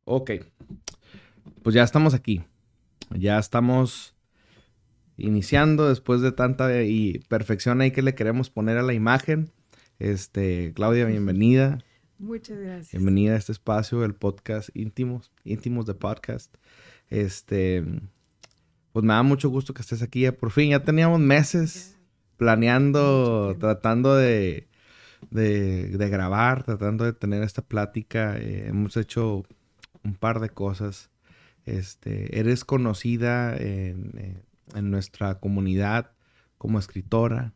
Ok, pues ya estamos aquí. Ya estamos iniciando después de tanta y perfección ahí que le queremos poner a la imagen. Claudia, bienvenida. Muchas gracias. Bienvenida a este espacio, el podcast íntimos de podcast. Este, pues me da mucho gusto que estés aquí. Ya por fin, ya teníamos Ya, meses mucho planeando, tiempo. tratando de grabar, tratando de tener esta plática. Hemos hecho un par de cosas. Eres conocida en nuestra comunidad como escritora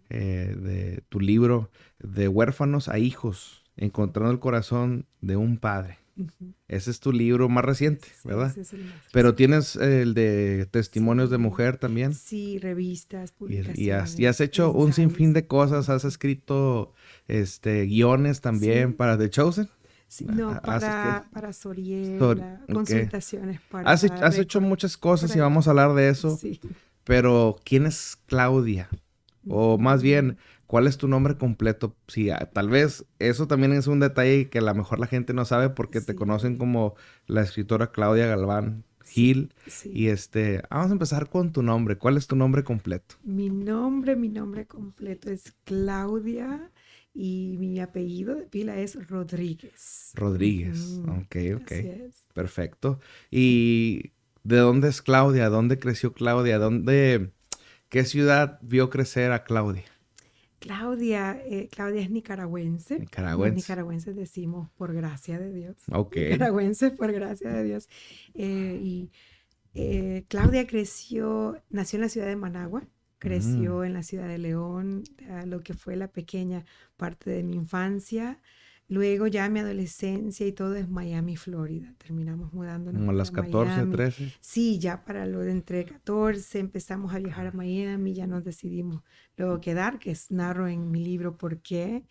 de tu libro De huérfanos a hijos, encontrando el corazón de un padre. Ujú. Ese es tu libro más reciente, Sí, ¿verdad? ese es el más Pero reciente. tienes el de testimonios de Sí, mujer también. sí, revistas, Y has publicaciones, hecho un sinfín ensayos. de cosas. Has Ujú. escrito guiones también Sí, para The Chosen. sí, no, Haces que... para Soriela, Okay. consultaciones Has para has hecho récord, muchas por cosas y ahí vamos va. a hablar de eso. Sí. Pero, ¿quién es Claudia? O más Ujú. bien, ¿cuál es tu nombre completo? Sí, tal vez eso también es un detalle que a lo mejor la gente no sabe porque te conocen Sí, como la escritora Claudia Galván sí, Gil. Y sí. vamos a empezar con tu nombre. ¿Cuál es tu nombre completo? Mi nombre completo es Claudia y mi apellido de pila es Rodríguez. Rodríguez. Ujú. Ok, ok. Así es. Perfecto. ¿Y de dónde es Claudia? ¿Dónde creció Claudia? ¿Qué ciudad vio crecer a Claudia? Claudia es nicaragüense. Los Nicaragüense. nicaragüenses decimos por gracia de Dios. Ok. Nicaragüenses por gracia de Dios. Y Claudia nació en la ciudad de Managua, Mm. creció en la ciudad de León, lo que fue la pequeña parte de mi infancia. Luego ya mi adolescencia y todo es Miami, Florida. Terminamos mudándonos Como a para las 14, Miami. 13. Sí, ya para lo de entre 14 empezamos a viajar a Miami, ya nos decidimos luego quedar, que es narro en mi libro por qué.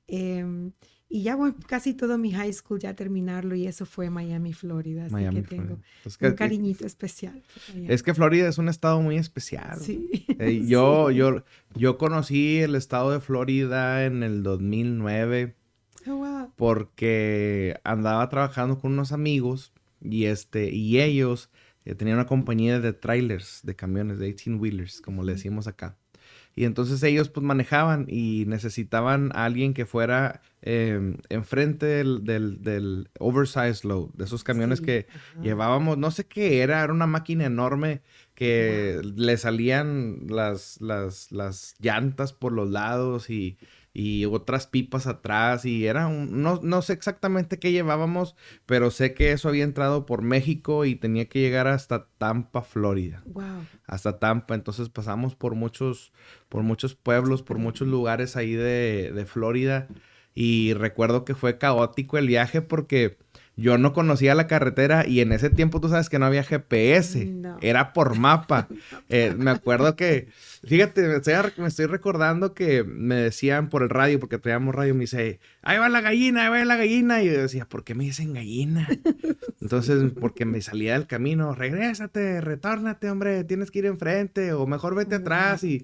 Em, y ya voy casi todo mi high school ya a terminarlo y eso fue Miami, Florida. Así que Miami, Florida. tengo Entonces, un cariñito especial por allá. es que Florida es un estado muy especial. Sí, Eh, yo, sí. yo, yo conocí el estado de Florida en el 2009 Oh, wow. porque andaba trabajando con unos amigos y ellos tenían una compañía de trailers, de camiones, de 18-wheelers, como le Ujú. decimos acá. Y entonces ellos pues manejaban y necesitaban a alguien que fuera enfrente del oversized load, de esos camiones Sí, que ajá. llevábamos, no sé qué era una máquina enorme que Wow. le salían las llantas por los lados y otras pipas atrás y no sé exactamente qué llevábamos, pero sé que eso había entrado por México y tenía que llegar hasta Tampa, Florida, Wow. hasta Tampa. Entonces pasamos por muchos pueblos, por muchos Increíble. lugares ahí de Florida. Y recuerdo que fue caótico el viaje porque yo no conocía la carretera y en ese tiempo tú sabes que no había GPS, No. era por mapa. Me acuerdo que, fíjate, me estoy recordando que me decían por el radio, porque traíamos radio, me dice, ahí va la gallina, ahí va la gallina. Y yo decía, ¿por qué me dicen gallina? Entonces, porque me salía del camino, regrésate, retórnate, hombre, tienes que ir enfrente, o mejor vete Wow. atrás. Y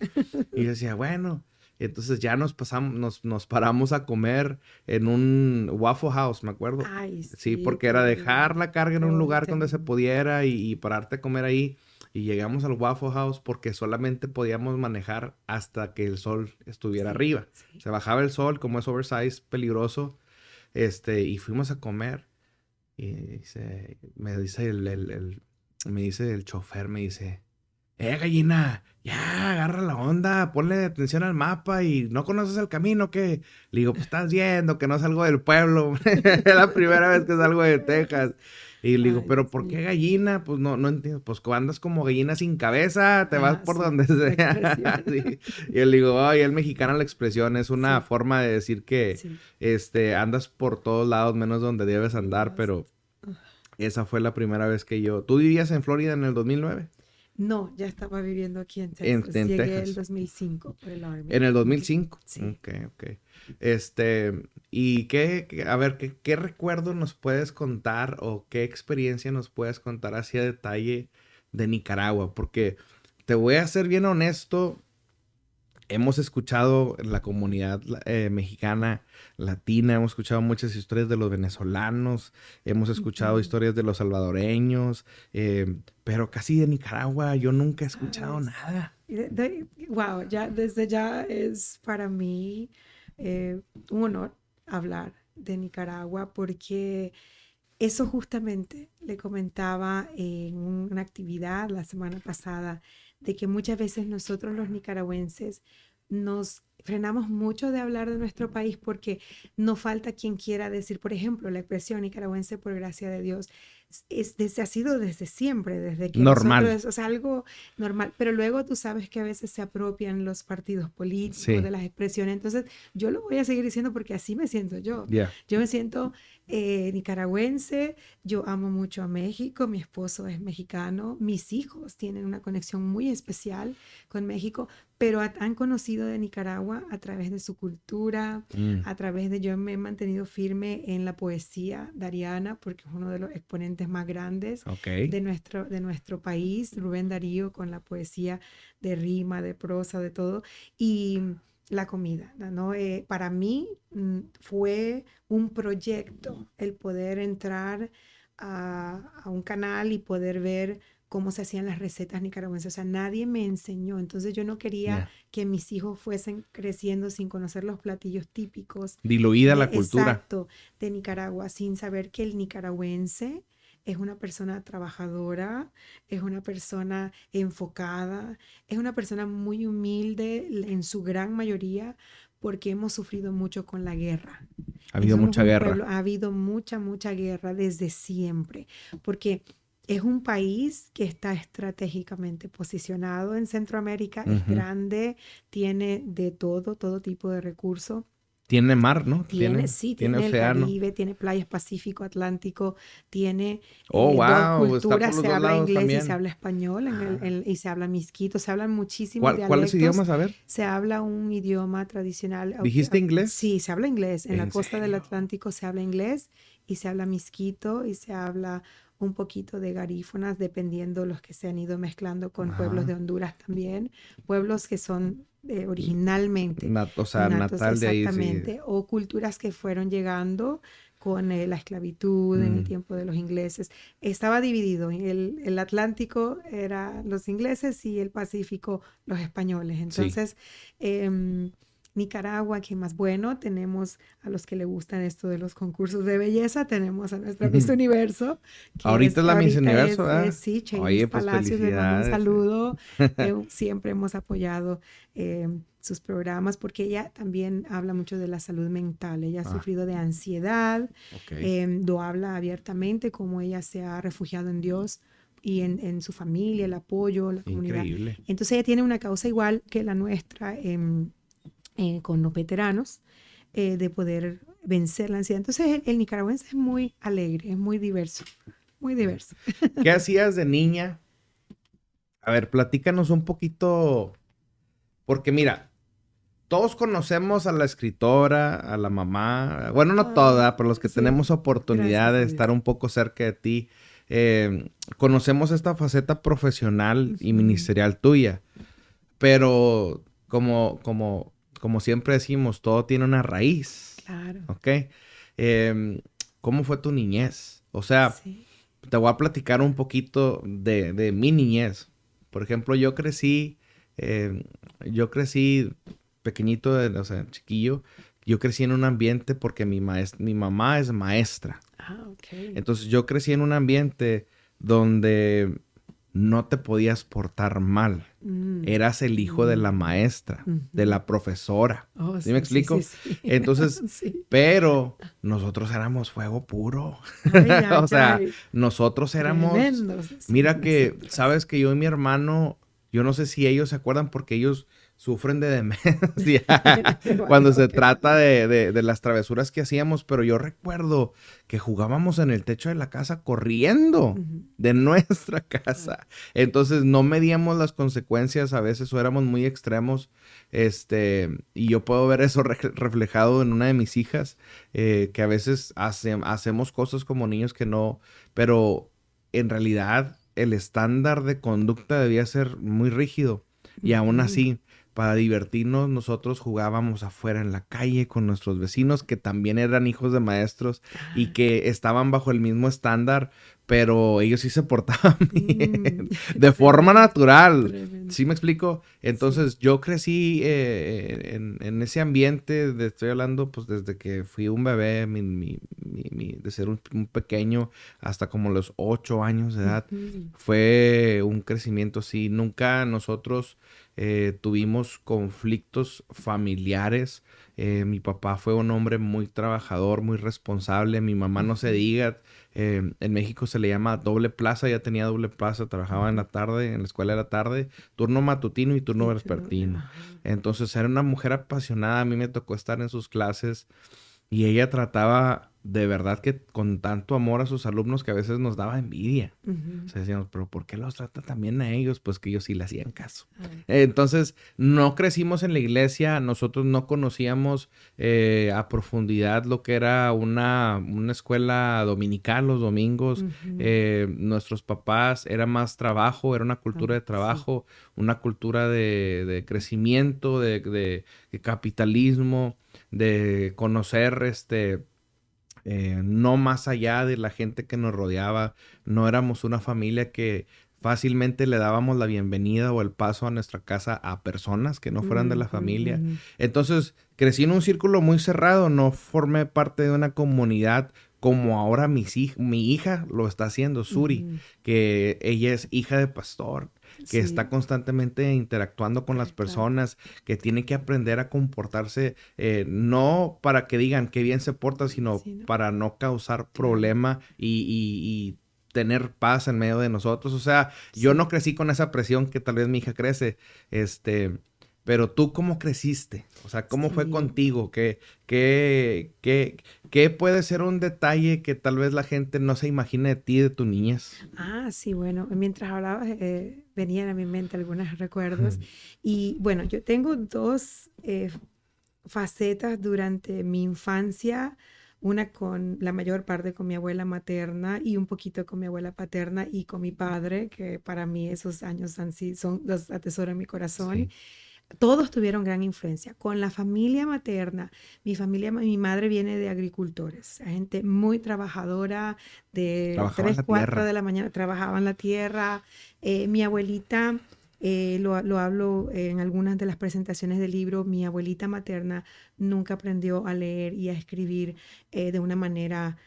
yo decía, bueno. Entonces ya nos paramos a comer en un Waffle House, me acuerdo. Ay, Sí, sí, porque era dejar la carga en qué un lugar bonito. donde se pudiera y pararte a comer ahí. Y llegamos al Waffle House porque solamente podíamos manejar hasta que el sol estuviera Sí, arriba. sí. Se bajaba el sol, como es oversize, peligroso. Y fuimos a comer. Y me dice el chofer, me dice, gallina, ya, agarra la onda, ponle atención al mapa y no conoces el camino, ¿qué? Le digo, pues estás viendo que no salgo del pueblo, es la primera vez que salgo de Texas. Y le digo, Ay, pero Dios ¿por qué mío. gallina? Pues no entiendo, pues andas como gallina sin cabeza, te vas Ajá, por sí, donde la expresión. sea. Sí. Y él digo, ay, el mexicano la expresión es una Sí, forma de decir que sí. andas por todos lados menos donde debes andar, Dios. pero esa fue la primera vez que yo... ¿Tú vivías en Florida en el 2009? No, ya estaba viviendo aquí en En, Texas. en Llegué el Texas. 2005 por el Army. En el Ujú. 2005. Sí. Ok, ok. ¿Y a ver, qué recuerdo nos puedes contar o qué experiencia nos puedes contar hacia detalle de Nicaragua? Porque te voy a ser bien honesto, hemos escuchado la comunidad mexicana, latina, hemos escuchado muchas historias de los venezolanos, hemos escuchado historias de los salvadoreños, pero casi de Nicaragua yo nunca he escuchado ¿Sabes? nada. Wow, ya desde ya es para mí un honor hablar de Nicaragua porque eso justamente le comentaba en una actividad la semana pasada, de que muchas veces nosotros los nicaragüenses nos frenamos mucho de hablar de nuestro país porque nos falta quien quiera decir, por ejemplo, la expresión nicaragüense por gracia de Dios. Ha sido desde siempre, desde que Normal. nosotros, o sea, algo normal, pero luego tú sabes que a veces se apropian los partidos políticos Sí, de las expresiones, entonces yo lo voy a seguir diciendo porque así me siento yo. ya. Yo me siento nicaragüense, yo amo mucho a México, mi esposo es mexicano, mis hijos tienen una conexión muy especial con México, pero han conocido de Nicaragua a través de su cultura, Mm, a través de yo me he mantenido firme en la poesía dariana, porque es uno de los exponentes más grandes ok. de nuestro país, Rubén Darío, con la poesía de rima, de prosa, de todo, y la comida, ¿no? Para mí fue un proyecto el poder entrar a un canal y poder ver cómo se hacían las recetas nicaragüenses. O sea, nadie me enseñó. Entonces yo no quería Ya. que mis hijos fuesen creciendo sin conocer los platillos típicos Diluida de la cultura. exacto de Nicaragua, sin saber que el nicaragüense es una persona trabajadora, es una persona enfocada, es una persona muy humilde en su gran mayoría porque hemos sufrido mucho con la guerra. Ha Y habido somos mucha un guerra. pueblo, ha habido mucha guerra desde siempre, porque es un país que está estratégicamente posicionado en Centroamérica, es Ujú. grande, tiene de todo tipo de recursos. Tiene mar, ¿no? Tiene, Tiene, sí, tiene tiene el océano. Caribe, tiene playas Pacífico, Atlántico, tiene Oh, dos wow, está por culturas, los se dos habla lados inglés y se también. habla español Ah. y se habla misquito, se hablan muchísimos ¿Cuáles dialectos, idiomas? A ver. se habla un idioma tradicional, ¿Dijiste inglés? sí, se habla inglés, en la ¿En costa del serio? Atlántico se habla inglés y se habla misquito y se habla un poquito de garífonas, dependiendo los que se han ido mezclando con pueblos Ajá. de Honduras también, pueblos que son originalmente O sea, natos natal de ahí, sí. exactamente, o culturas que fueron llegando con la esclavitud en el Mm, tiempo de los ingleses. Estaba dividido, el Atlántico era los ingleses y el Pacífico los españoles. sí. Entonces, Nicaragua, que más bueno, tenemos a los que le gustan esto de los concursos de belleza, tenemos a nuestra Miss Universo, que Ahorita es, es la Miss ahorita Universo, ¿verdad? sí, Chainis Oye, pues Palacios, le mando un felicidades. saludo. Siempre hemos apoyado sus programas porque ella también habla mucho de la salud mental. Ella ha Ah, sufrido de ansiedad, ok. lo habla abiertamente, cómo ella se ha refugiado en Dios y en su familia, el apoyo, la comunidad. Increíble. Entonces ella tiene una causa igual que la nuestra con los veteranos, de poder vencer la ansiedad. Entonces el nicaragüense es muy alegre, es muy diverso, muy diverso. ¿Qué hacías de niña? A ver, platícanos un poquito, porque mira, todos conocemos a la escritora, a la mamá, bueno, no Ah, toda, pero los que sí, tenemos oportunidad gracias de a Dios. estar un poco cerca de ti, conocemos esta faceta profesional y Ujú. ministerial tuya, pero como siempre decimos, todo tiene una raíz, Claro, ¿ok? Em, ¿Cómo fue tu niñez? O sea, sí. te voy a platicar un poquito de mi niñez. Por ejemplo, eh, yo crecí pequeñito, o sea, chiquillo. Yo crecí en un ambiente porque mi mamá es maestra. Ah, ok. Entonces yo crecí en un ambiente donde no te podías portar mal. Mm, Eras el hijo de la mm, maestra, de ujú. la profesora. Oh, ¿Sí me sí, sí, sí, explico? sí. Entonces, Sí. pero nosotros éramos fuego puro. Ay, ay, O sea, ay. nosotros éramos, Tremendos somos mira que, nosotros. sabes que yo y mi hermano, yo no sé si ellos se acuerdan porque ellos sufren de demencia cuando Bueno, se ok. trata de las travesuras que hacíamos, pero yo recuerdo que jugábamos en el techo de la casa corriendo Ujú. de nuestra Ah, casa. Entonces no medíamos las consecuencias a veces o éramos muy extremos. Y yo puedo ver eso reflejado en una de mis hijas, que a veces hacemos cosas como niños que no, pero en realidad el estándar de conducta debía ser muy rígido y aún ujú. así para divertirnos, nosotros jugábamos afuera en la calle con nuestros vecinos que también eran hijos de maestros y Ah, que estaban bajo el mismo estándar, pero ellos sí se portaban bien, de forma tremendo, natural. tremendo. ¿Sí me explico? Sí. Entonces yo crecí en ese ambiente, estoy hablando pues desde que fui un bebé, de ser un pequeño hasta como los 8 años de edad. Ujú. Fue un crecimiento así. Nunca nosotros tuvimos conflictos familiares. Mi papá fue un hombre muy trabajador, muy responsable. Mi mamá no se Ujú, diga. En México se le llama doble plaza. Ya tenía doble plaza. Trabajaba en ujú. la tarde, en la escuela de la tarde. Turno matutino y turno Y tú, vespertino. ajá. Entonces era una mujer apasionada. A mí me tocó estar en sus clases. Y ella trataba de verdad que con tanto amor a sus alumnos que a veces nos daba envidia. O Ujú. sea, decíamos, pero ¿por qué los trata también a ellos? Pues que ellos sí le hacían caso. Ah, Entonces, no crecimos en la iglesia, nosotros no conocíamos a profundidad lo que era una escuela dominical los domingos. ujú. Nuestros papás era más trabajo, era una Ah, cultura de sí, trabajo, una cultura de crecimiento, de capitalismo, de conocer no más allá de la gente que nos rodeaba. No éramos una familia que fácilmente le dábamos la bienvenida o el paso a nuestra casa a personas que no fueran de la ujú, familia. ujú, Entonces, crecí en un círculo muy cerrado, no formé parte de una comunidad como ahora mi hija lo está haciendo, Suri, ujú. que ella es hija de pastor, que está Sí, constantemente interactuando con las interactuando. personas, que tiene que aprender a comportarse, no para que digan qué bien se porta, sino Sí, ¿no? para no causar Claro, problema y tener paz en medio de nosotros. O sea, yo no sí, crecí con esa presión que tal vez mi hija crece, pero tú cómo creciste, o sea, cómo fue sí. contigo, qué, qué, qué puede ser un detalle que tal vez la gente no se imagine de ti, de tu niñez. Ah, sí, bueno, mientras hablabas venían a mi mente algunos recuerdos y bueno, yo tengo dos facetas durante mi infancia, una con la mayor parte con mi abuela materna y un poquito con mi abuela paterna y con mi padre, que para mí esos años han sido, son los atesoro en mi corazón. Sí. Todos tuvieron gran influencia. Con la familia materna, mi madre viene de agricultores, gente muy trabajadora, de Trabajaba en 3 la 4 tierra. de la mañana trabajaban la tierra. Mi abuelita, lo hablo en algunas de las presentaciones del libro, mi abuelita materna nunca aprendió a leer y a escribir de una manera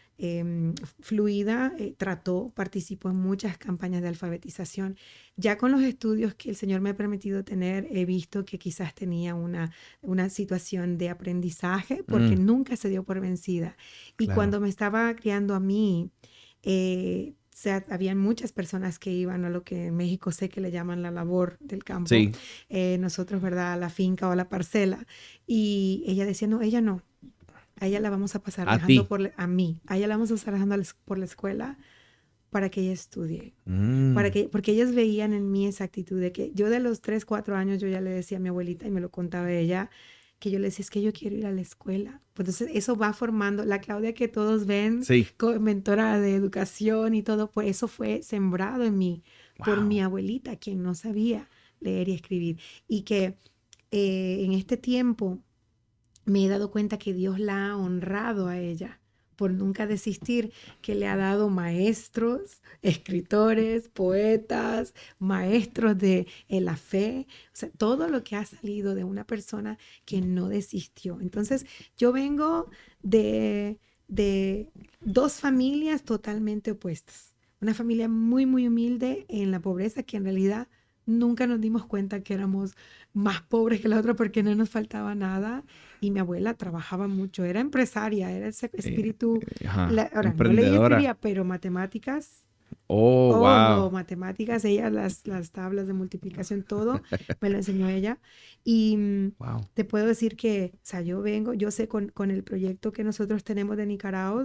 fluida, participó en muchas campañas de alfabetización. Ya con los estudios que el Señor me ha permitido tener, he visto que quizás tenía una situación de aprendizaje porque Mm, nunca se dio por vencida. Y claro. cuando me estaba criando a mí, o sea, habían muchas personas que iban a lo que en México sé que le llaman la labor del campo, Sí, nosotros, ¿verdad?, a la finca o a la parcela. Y ella decía, no, ella no, a ella la vamos a pasar a ti. dejando a mí, a ella la vamos a estar dejando por la escuela para que ella estudie Mm, porque ellos veían en mí esa actitud de que yo de los 3 4 años yo ya le decía a mi abuelita y me lo contaba ella, que yo le decía, es que yo quiero ir a la escuela. Pues entonces eso va formando, la Claudia que todos ven, sí. mentora de educación y todo, pues eso fue sembrado en mí por mi Wow. abuelita, quien no sabía leer y escribir. Y que en este tiempo me he dado cuenta que Dios la ha honrado a ella por nunca desistir, que le ha dado maestros, escritores, poetas, maestros de la fe, o sea, todo lo que ha salido de una persona que no desistió. Entonces, yo vengo de dos familias totalmente opuestas. Una familia muy, muy humilde en la pobreza, que en realidad nunca nos dimos cuenta que éramos más pobres que la otra porque no nos faltaba nada y mi abuela trabajaba mucho, era empresaria, era ese espíritu, Ajá. ahora no leía y Emprendedora. escribía, pero matemáticas, Oh, oh no, wow. matemáticas, ella las tablas de multiplicación, todo me lo enseñó ella. Y Wow. te puedo decir que, o sea, yo sé con el proyecto que nosotros tenemos de Nicaragua,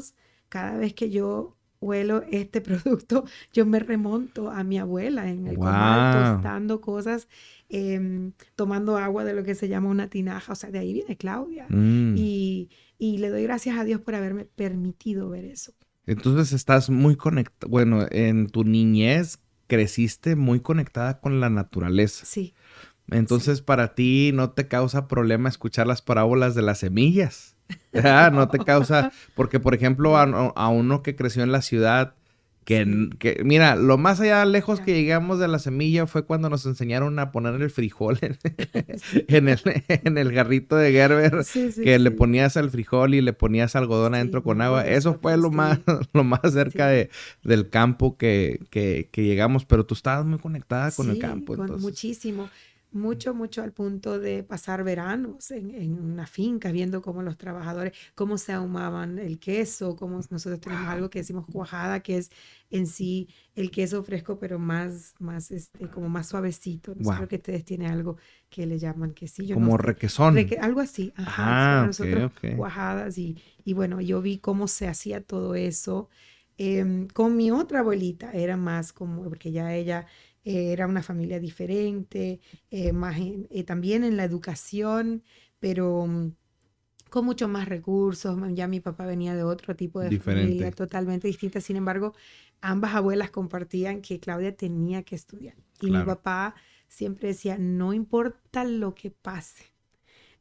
cada vez que yo huelo este producto, yo me remonto a mi abuela en el comal Wow. tostando cosas, tomando agua de lo que se llama una tinaja, o sea, de ahí viene Claudia. Mm. Y, y le doy gracias a Dios por haberme permitido ver eso. Entonces estás muy conectada, bueno, en tu niñez creciste muy conectada con la naturaleza. Sí, Entonces, para ti no te causa problema escuchar las parábolas de las semillas. Ah, no te causa, porque por ejemplo, a uno que creció en la ciudad, mira, lo más allá lejos que llegamos de la semilla fue cuando nos enseñaron a poner el frijol en el jarrito de Gerber, Sí, sí, que le sí. ponías el frijol y le ponías algodón Sí, adentro con no, agua. Eso fue nosotros sí. lo más cerca Sí. del campo que llegamos, pero tú estabas muy conectada con el Sí, campo, con entonces. muchísimo, mucho, mucho al punto de pasar veranos en una finca, viendo cómo los trabajadores, cómo se ahumaban el queso, cómo nosotros tenemos algo que decimos cuajada, que es en sí el queso fresco, pero como más suavecito. No sé, Wow, creo que ustedes tienen algo que le llaman quesillo, no como sé, requesón. algo así, ajá, para Ah, ok, nosotros ok. cuajadas y bueno, yo vi cómo se hacía todo eso. Con mi otra abuelita era más como, porque ya ella era una familia diferente, también en la educación, pero con mucho más recursos. Ya mi papá venía de otro tipo de familia Diferente. totalmente distinta. Sin embargo, ambas abuelas compartían que Claudia tenía que estudiar. Y mi Claro, papá siempre decía, no importa lo que pase.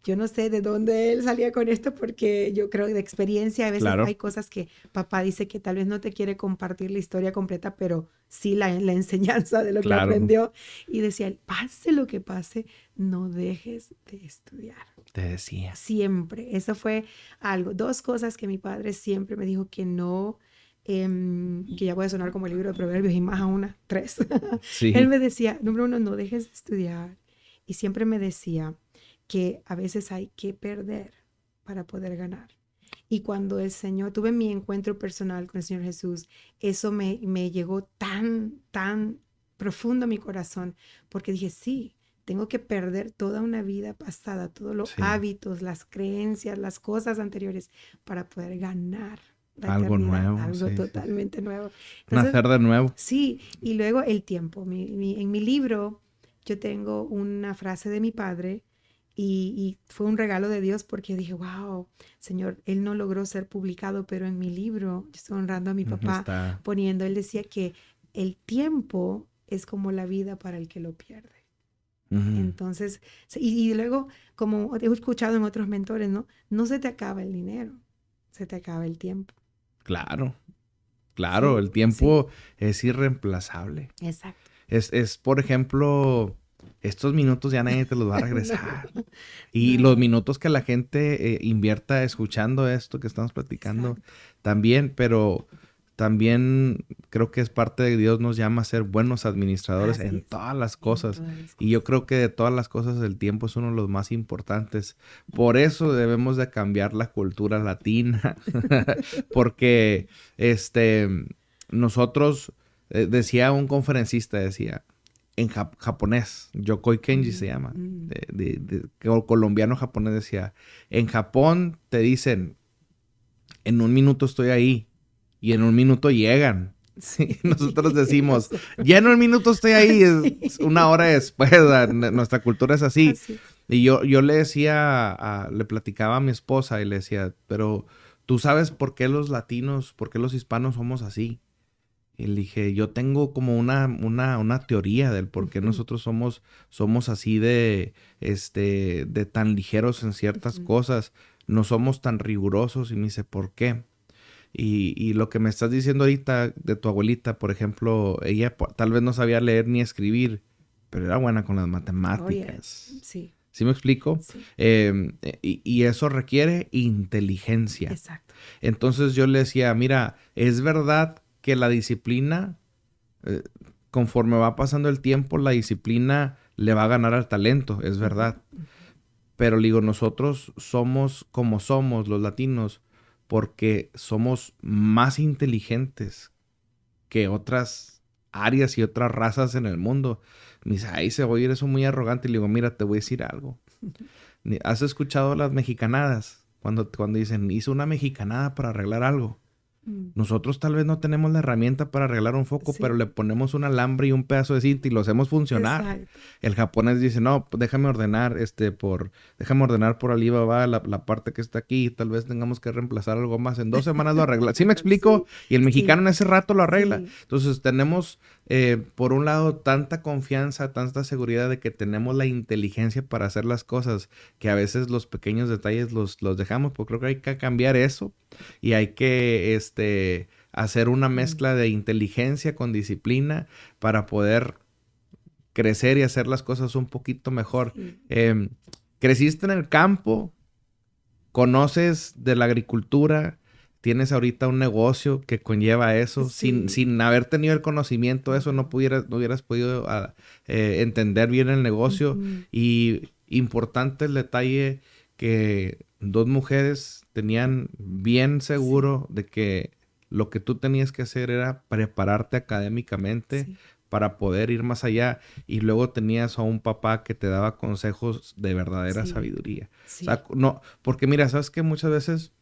Yo no sé de dónde él salía con esto porque yo creo que de experiencia a veces hay claro, cosas que papá dice que tal vez no te quiere compartir la historia completa, pero sí la enseñanza de lo que claro. aprendió. Y decía, él, pase lo que pase, no dejes de estudiar. Te decía. Siempre. Eso fue algo. Dos cosas que mi padre siempre me dijo que no, que ya voy a sonar como el libro de proverbios y más a una, tres. Él Sí, me decía, número uno, no dejes de estudiar. Y siempre me decía que a veces hay que perder para poder ganar. Y cuando el Señor, tuve mi encuentro personal con el Señor Jesús, eso me llegó tan, tan profundo a mi corazón, porque dije, sí, tengo que perder toda una vida pasada, todos los sí. hábitos, las creencias, las cosas anteriores para poder ganar la Algo eternidad, nuevo, algo sí, sí, sí. totalmente nuevo. Entonces, Nacer de nuevo. sí, y luego el tiempo. En mi libro yo tengo una frase de mi padre y fue un regalo de Dios porque dije, wow, Señor, él no logró ser publicado, pero en mi libro, yo estoy honrando a mi papá Está. poniendo, él decía que el tiempo es como la vida para el que lo pierde. Ujú. Entonces, y luego, como he escuchado en otros mentores, ¿no? No se te acaba el dinero, se te acaba el tiempo. Claro, claro. Sí, El sí, tiempo es irreemplazable. exacto. Por ejemplo, estos minutos ya nadie te los va a No, regresar. Y los no, minutos que la gente invierta escuchando esto que estamos platicando exacto. también, pero también creo que es parte de Dios nos llama a ser buenos administradores Así en es, todas las en cosas. todas las Y yo cosas. creo que de todas las cosas el tiempo es uno de los más importantes. Por eso debemos de cambiar la cultura latina, porque este nosotros decía un conferencista, decía, en japonés, Yokoi Kenji se Mm, llama, mm. colombiano japonés decía, en Japón te dicen, en un minuto estoy ahí y en un minuto llegan. Sí, Sí, nosotros decimos, nosotros. ya en un minuto estoy ahí, es una Sí, hora después, nuestra cultura es así. así es. Y yo le decía, le platicaba a mi esposa y le decía, pero tú sabes por qué los latinos, por qué los hispanos somos así. Y le dije, yo tengo como una teoría del por qué Ujú, nosotros somos así de tan ligeros en ciertas ujú. cosas, no somos tan rigurosos. Y me dice, ¿por qué? Y lo que me estás diciendo ahorita de tu abuelita, por ejemplo, ella tal vez no sabía leer ni escribir, pero era buena con las Oh, yes. matemáticas. Sí, ¿Sí me explico? sí, Y eso requiere inteligencia. exacto. Entonces yo le decía, mira, es verdad que la disciplina, eh, conforme va pasando el tiempo, la disciplina le va a ganar al talento, es Ujú, verdad. ujú. Pero le digo, nosotros somos como somos los latinos porque somos más inteligentes que otras áreas y otras razas en el mundo. Me dice, ay, se oye eso muy arrogante. Y le digo, mira, te voy a decir algo. ¿Has escuchado las mexicanadas? Cuando dicen, hizo una mexicanada para arreglar algo. Nosotros tal vez no tenemos la herramienta para arreglar un foco, Sí. pero le ponemos un alambre y un pedazo de cinta y lo hacemos funcionar. Exacto. El japonés dice, no, pues déjame ordenar por Alibaba la parte que está aquí, tal vez tengamos que reemplazar algo más. En 2 semanas lo arregla. ¿Sí me explico? Sí, Y el mexicano sí, en ese rato lo arregla. sí, Entonces tenemos, por un lado, tanta confianza, tanta seguridad de que tenemos la inteligencia para hacer las cosas, que a veces los pequeños detalles los dejamos, porque creo que hay que cambiar eso y hay que, hacer una mezcla de inteligencia con disciplina para poder crecer y hacer las cosas un poquito mejor. sí, Creciste en el campo, conoces de la agricultura, tienes ahorita un negocio que conlleva eso. sí. Sin haber tenido el conocimiento de eso, no hubieras podido entender bien el negocio. Ujú. Y importante el detalle que 2 mujeres tenían bien Sí, seguro de que lo que tú tenías que hacer era prepararte académicamente sí, para poder ir más allá. Y luego tenías a un papá que te daba consejos de verdadera sí, sabiduría. O sí. sea, no, porque mira, sabes que muchas veces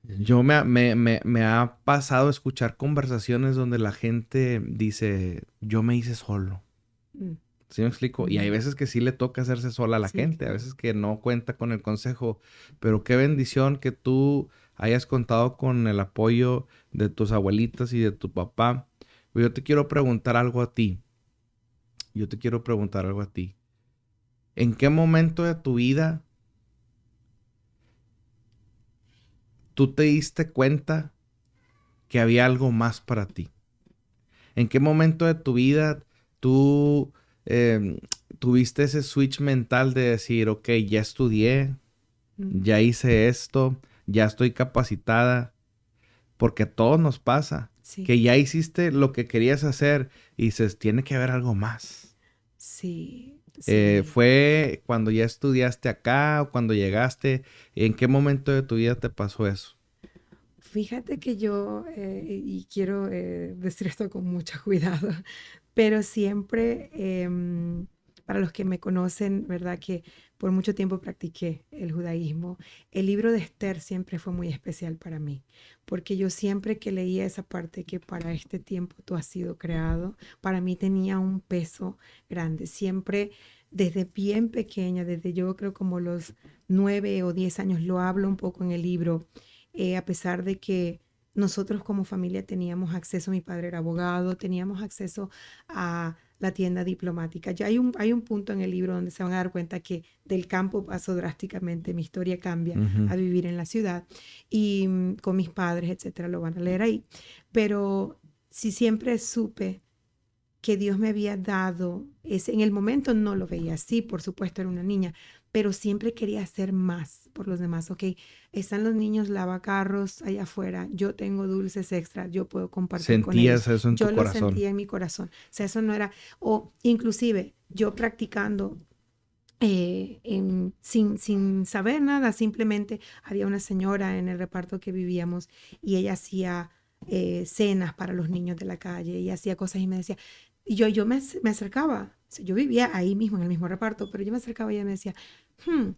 me ha pasado escuchar conversaciones donde la gente dice, yo me hice solo. Mm, ¿Sí me explico? Y hay ujú. veces que sí le toca hacerse sola a la Sí, gente, a claro. veces que no cuenta con el consejo, pero qué bendición que tú hayas contado con el apoyo de tus abuelitas y de tu papá. Yo te quiero preguntar algo a ti. Yo te quiero preguntar algo a ti. ¿En qué momento de tu vida tú te diste cuenta que había algo más para ti? ¿En qué momento de tu vida tú eh, tuviste ese switch mental de decir, ok, ya estudié, Mm, ya hice esto, ya estoy capacitada? Porque a todos nos pasa sí, que ya hiciste lo que querías hacer y dices, tiene que haber algo más. sí, sí. ¿Fue cuando ya estudiaste acá o cuando llegaste? ¿En qué momento de tu vida te pasó eso? Fíjate que yo, y quiero decir esto con mucho cuidado, pero siempre, para los que me conocen, ¿verdad? Que por mucho tiempo practiqué el judaísmo, el libro de Esther siempre fue muy especial para mí, porque yo siempre que leía esa parte que para este tiempo tú has sido creado, para mí tenía un peso grande. Siempre, desde bien pequeña, desde yo creo como los 9 o 10 años, lo hablo un poco en el libro, a pesar de que nosotros como familia teníamos acceso, mi padre era abogado, teníamos acceso a la tienda diplomática. Ya hay un punto en el libro donde se van a dar cuenta que del campo pasó drásticamente, mi historia cambia Ujú. a vivir en la ciudad y con mis padres, etcétera, lo van a leer ahí. Pero sí siempre supe que Dios me había dado, en el momento no lo veía así, por supuesto era una niña, pero siempre quería hacer más por los demás. Ok, están los niños lavacarros allá afuera, yo tengo dulces extra, yo puedo compartir con ellos. Sentías eso en tu Yo lo corazón. sentía en mi corazón. O sea, eso no era, o inclusive yo practicando sin saber nada, simplemente había una señora en el reparto que vivíamos y ella hacía cenas para los niños de la calle y hacía cosas y me decía, y yo me acercaba, o sea, yo vivía ahí mismo en el mismo reparto, pero yo me acercaba y ella me decía, "Hmm,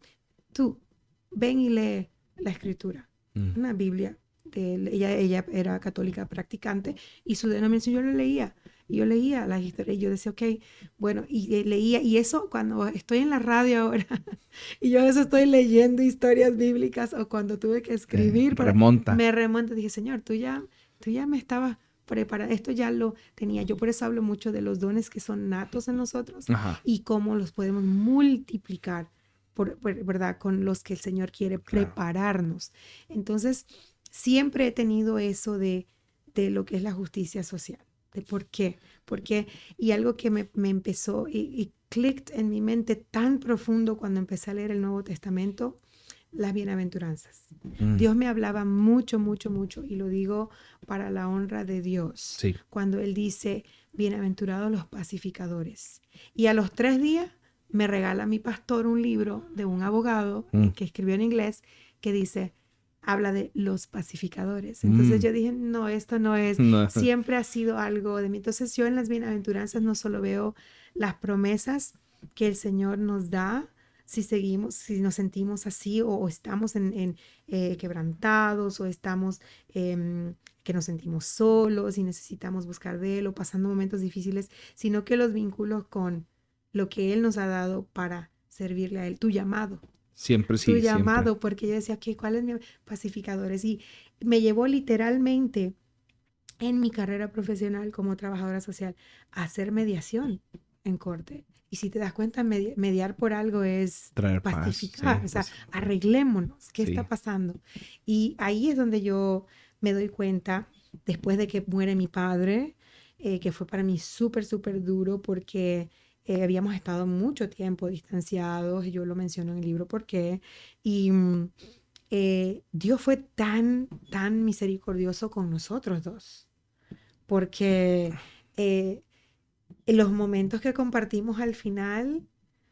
tú, ven y lee la escritura, Mm. una Biblia". Ella era católica practicante y su denominación yo lo leía. Y yo leía las historias y yo decía, ok, bueno, y leía, y eso cuando estoy en la radio ahora, y yo a veces estoy leyendo historias bíblicas o cuando tuve que escribir Remonta. me remonto, dije, Señor, tú ya me estabas preparando, esto ya lo tenía. Yo por eso hablo mucho de los dones que son natos en nosotros Ajá, y cómo los podemos multiplicar, ¿verdad? Con los que el Señor quiere claro. prepararnos. Entonces, siempre he tenido eso de lo que es la justicia social. De por qué. Porque, y algo que me empezó y clicked en mi mente tan profundo cuando empecé a leer el Nuevo Testamento, las bienaventuranzas. Mm, Dios me hablaba mucho, mucho, mucho, y lo digo para la honra de Dios, sí. cuando Él dice, bienaventurados los pacificadores. Y a los 3 días me regala mi pastor un libro de un abogado Mm, que escribió en inglés que dice, habla de los pacificadores. Entonces mm. yo dije, no, esto no es, No. siempre ha sido algo de mí. Entonces yo en las bienaventuranzas no solo veo las promesas que el Señor nos da, si seguimos, si nos sentimos así o estamos quebrantados o estamos que nos sentimos solos y necesitamos buscar de Él o pasando momentos difíciles, sino que los vinculo con lo que Él nos ha dado para servirle a Él, tu llamado. Siempre Tu sí, siempre. llamado, porque yo decía, ¿cuál es mi pacificadores? Y me llevó literalmente en mi carrera profesional como trabajadora social a hacer mediación en corte. Y si te das cuenta, mediar por algo es Traer paz, pacificar, sí, o sea, pues, arreglémonos, ¿qué está sí. pasando? Y ahí es donde yo me doy cuenta, después de que muere mi padre, que fue para mí súper, súper duro porque habíamos estado mucho tiempo distanciados, y yo lo menciono en el libro por qué, y Dios fue tan, tan misericordioso con nosotros dos, porque eh, los momentos que compartimos al final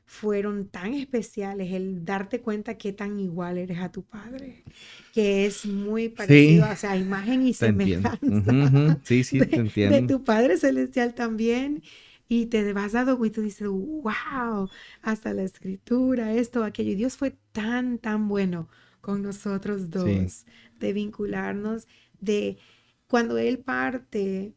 fueron tan especiales, el darte cuenta que tan igual eres a tu padre, que es muy Sí, parecido, o sea, imagen y te entiendo. semejanza Ujú, ujú. Sí, sí, te de entiendo. tu Padre Celestial también. Y te vas dando cuenta y tú dices, wow, hasta la escritura, esto, aquello. Y Dios fue tan, tan bueno con nosotros Sí, dos, de vincularnos, de cuando Él parte,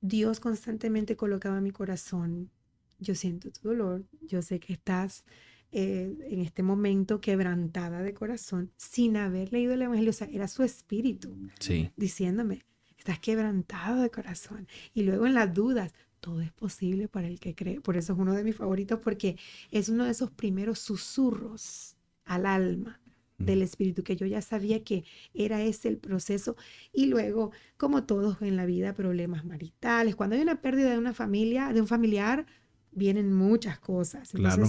Dios constantemente colocaba en mi corazón, yo siento tu dolor, yo sé que estás en este momento quebrantada de corazón sin haber leído el Evangelio, o sea, era su espíritu sí, diciéndome, estás quebrantado de corazón. Y luego en las dudas, todo es posible para el que cree. Por eso es uno de mis favoritos porque es uno de esos primeros susurros al alma mm, del espíritu, que yo ya sabía que era ese el proceso. Y luego, como todos en la vida, problemas maritales. Cuando hay una pérdida de una familia, de un familiar, vienen muchas cosas. Entonces claro.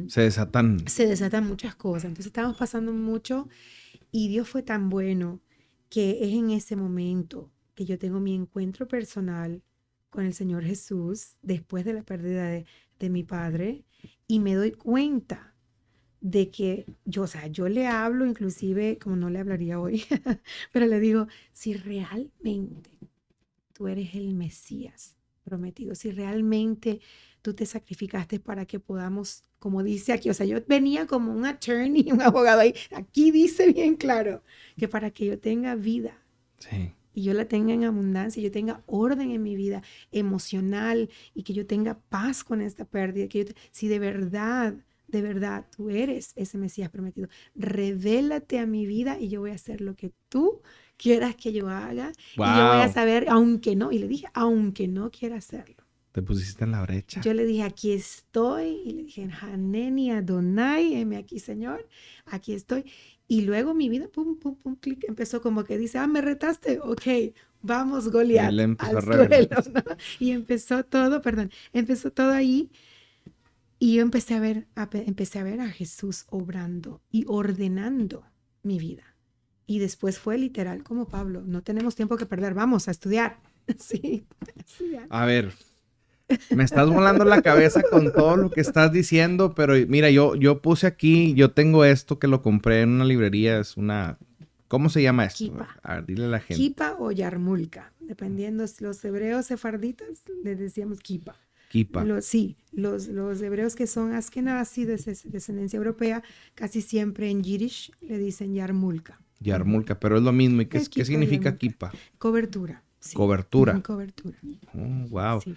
Se desatan. se desatan muchas cosas. Entonces estamos pasando mucho y Dios fue tan bueno que es en ese momento que yo tengo mi encuentro personal con el Señor Jesús después de la pérdida de mi padre y me doy cuenta de que yo, o sea, yo le hablo inclusive como no le hablaría hoy, pero le digo, si realmente tú eres el Mesías prometido, si realmente tú te sacrificaste para que podamos, como dice aquí, o sea, yo venía como un attorney, un abogado ahí, aquí dice bien claro, que para que yo tenga vida Sí. y yo la tenga en abundancia, yo tenga orden en mi vida emocional y que yo tenga paz con esta pérdida, que si de verdad tú eres ese Mesías prometido, revélate a mi vida y yo voy a hacer lo que tú quieras que yo haga y yo voy a Wow. saber, aunque no, y le dije, aunque no quiera hacerlo. Te pusiste en la brecha. Yo le dije, aquí estoy, y le dije, Haneni Adonai, heme aquí, Señor, aquí estoy. Y luego mi vida, pum, pum, pum, clic, empezó como que dice, me retaste, ok, vamos, Él Goliat, empezó a al suelo, revelar. ¿no? Y empezó todo ahí. Y yo empecé a ver a Jesús obrando y ordenando mi vida. Y después fue literal como Pablo, no tenemos tiempo que perder, vamos a estudiar. Sí, a estudiar. A ver, me estás volando la cabeza con todo lo que estás diciendo, pero mira, yo puse aquí, yo tengo esto que lo compré en una librería, es una, ¿cómo se llama esto? Kipa. A ver, dile a la gente. Kipa o yarmulka, dependiendo si los hebreos sefarditas les decíamos kipa. Kipa, Sí, los hebreos que son askenazi de descendencia europea, casi siempre en yiddish le dicen yarmulka. Ujú. yarmulka, pero es lo mismo. ¿Y qué, Es qué kipa o significa yarmulka. kipa? Cobertura, sí. Cobertura. Cobertura, Oh, wow. sí,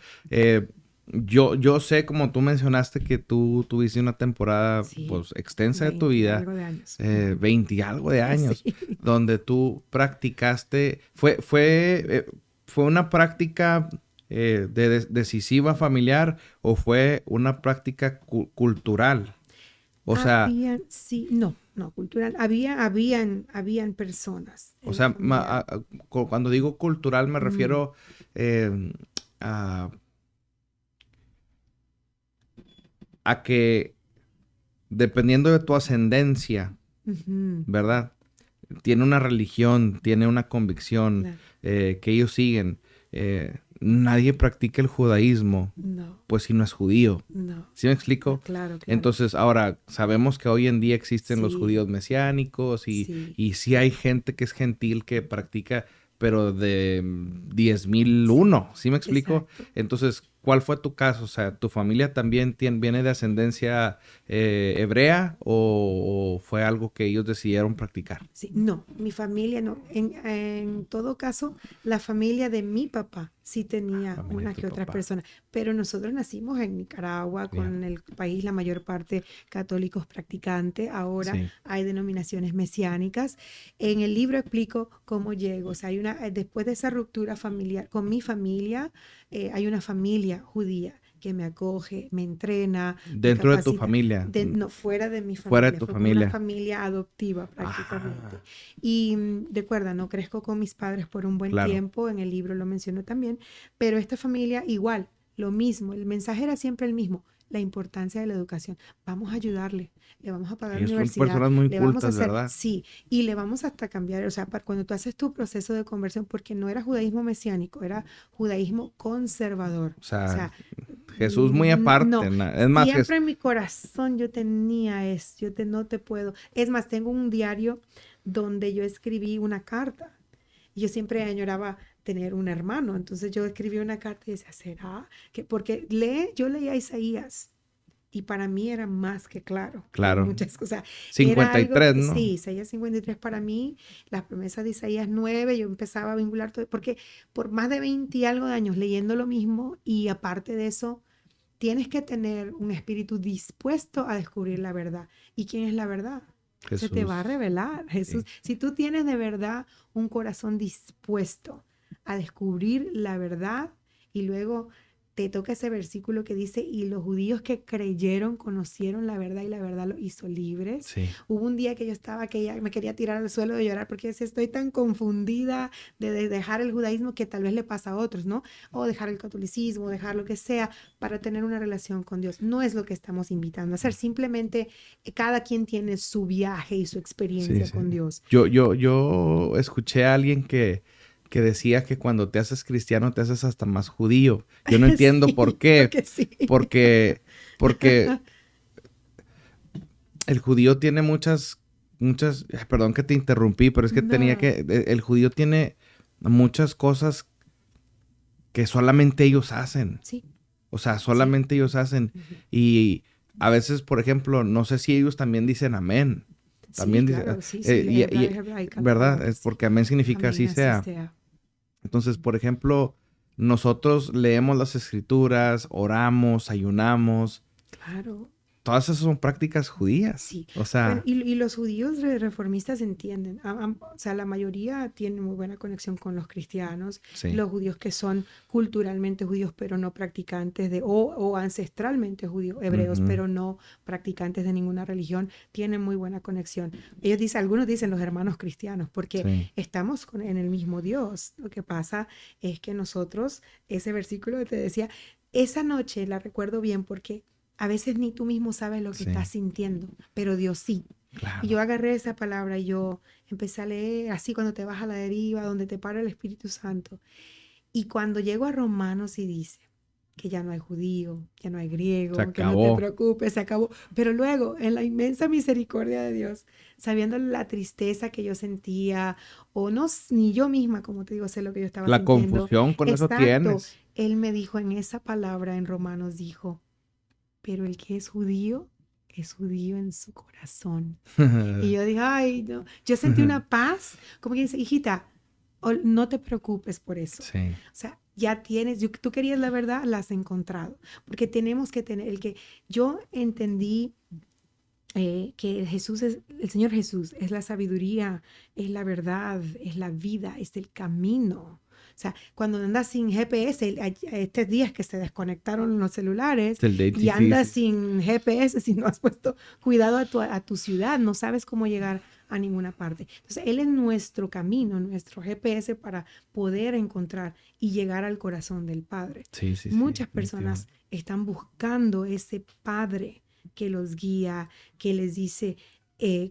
Yo sé, como tú mencionaste, que tú tuviste una temporada sí. pues extensa de tu 20 y vida, algo de años. 20 y algo de años, Sí. donde tú practicaste, fue una práctica decisiva familiar o fue una práctica cultural. O sea, Habían, sí, no, cultural. Habían personas o en la sea, familia. cuando digo cultural me Mm, refiero eh, a, a que dependiendo de tu ascendencia, ujú, ¿verdad? Tiene una religión, tiene una convicción claro. que ellos siguen. Nadie practica el judaísmo, No, pues si no es judío. no, ¿Sí me no, explico? claro, claro. Entonces, ahora sabemos que hoy en día existen los Sí, judíos mesiánicos sí, y sí hay gente que es gentil que practica, pero de 10.001. ¿Sí me explico? exacto. Entonces, ¿cuál fue tu caso? O sea, ¿tu familia también viene de ascendencia hebrea o fue algo que ellos decidieron practicar? Sí, no, mi familia no. En todo caso, la familia de mi papá sí tenía Familia una de tu que otra papá. persona, pero nosotros nacimos en Nicaragua, Bien. con el país la mayor parte católicos practicantes. Ahora Sí. hay denominaciones mesiánicas. En el libro explico cómo llego. O sea, después de esa ruptura familiar con mi familia, hay una familia judía que me acoge, me entrena, me Dentro de tu capacita, familia, no fuera de mi fuera de familia, tu fue como una familia. familia adoptiva Ah, prácticamente. Y recuerda, no crezco con mis padres por un buen claro. tiempo, en el libro lo menciono también, pero esta familia igual, lo mismo, el mensaje era siempre el mismo, la importancia de la educación. Vamos a ayudarle, le vamos a pagar Ellos son universidad, personas muy le vamos a cultas, hacer, ¿verdad? sí, y le vamos hasta cambiar, o sea, cuando tú haces tu proceso de conversión, porque no era judaísmo mesiánico, era judaísmo conservador. O O sea, sea, Jesús muy no, aparte. Es más, siempre en mi corazón yo tenía eso, no te puedo. Es más, tengo un diario donde yo escribí una carta. Y yo siempre añoraba tener un hermano, entonces yo escribí una carta y decía, ¿será? Que porque yo leía Isaías y para mí era más que claro que claro, muchas cosas. Era algo, 53, ¿no? sí, Isaías 53 para mí, las promesas de Isaías 9 yo empezaba a vincular todo, porque por más de 20 y algo de años leyendo lo mismo y aparte de eso, tienes que tener un espíritu dispuesto a descubrir la verdad. ¿Y quién es la verdad? Se te va a Jesús. revelar, Jesús. Sí. Si tú tienes de verdad un corazón dispuesto a descubrir la verdad y luego te toca ese versículo que dice, y los judíos que creyeron, conocieron la verdad y la verdad los hizo libres. Sí. Hubo un día que yo estaba que ya me quería tirar al suelo de llorar porque decía, estoy tan confundida de dejar el judaísmo que tal vez le pasa a otros, ¿no? O dejar el catolicismo, dejar lo que sea para tener una relación con Dios. No es lo que estamos invitando a hacer, simplemente cada quien tiene su viaje y su Sí, experiencia sí. con Dios. Yo escuché a alguien que decía que cuando te haces cristiano te haces hasta más judío. Yo no entiendo por Sí, creo qué. que sí. Porque el judío tiene perdón que te interrumpí, pero es que No, el judío tiene muchas cosas que solamente ellos hacen. sí, O sea, sí. solamente ellos hacen. Ujú. Y a veces, por ejemplo, no sé si ellos también dicen amén. Sí, También dicen, claro, sí, sí, es hebraica la ¿verdad? palabra, Es sí. porque amén significa Amén, así así sea. sea. Entonces, por ejemplo, nosotros leemos las escrituras, oramos, ayunamos. Claro. Todas esas son prácticas judías. Sí, O bueno, sea, y los judíos reformistas entienden, o sea, la mayoría tienen muy buena conexión con los cristianos, y sí. los judíos que son culturalmente judíos pero no practicantes o ancestralmente judíos, hebreos, Ujú. pero no practicantes de ninguna religión, tienen muy buena conexión. Ellos dicen, algunos dicen los hermanos cristianos, porque Sí. estamos en el mismo Dios. Lo que pasa es que nosotros, ese versículo que te decía, esa noche la recuerdo bien porque a veces ni tú mismo sabes lo que estás Sí. sintiendo, pero Dios sí. Y yo Claro. agarré esa palabra y yo empecé a leer así cuando te vas a la deriva, donde te para el Espíritu Santo. Y cuando llego a Romanos y dice que ya no hay judío, ya no hay Se griego, que no te acabó. preocupes, se acabó. Pero luego, en la inmensa misericordia de Dios, sabiendo la tristeza que yo sentía, o no, ni yo misma, como te digo, sé lo que yo estaba La sintiendo. confusión con eso Exacto. tienes. Él me dijo en esa palabra en Romanos, dijo, pero el que es judío en su corazón. Y yo dije, ay, no. Yo sentí una paz, como que dice, hijita, no te preocupes por eso. Sí. O sea, ya tienes, tú querías la verdad, la has encontrado. Porque tenemos que tener, yo entendí que el Señor Jesús es la sabiduría, es la verdad, es la vida, es el camino. O sea, cuando andas sin GPS, estos días que se desconectaron los celulares Es el de y sí, andas sí. sin GPS, si no has puesto cuidado a tu ciudad, no sabes cómo llegar a ninguna parte. Entonces, Él es nuestro camino, nuestro GPS para poder encontrar y llegar al corazón del Padre. Sí, sí, sí, Muchas personas definitivamente. están buscando ese Padre que los guía, que les dice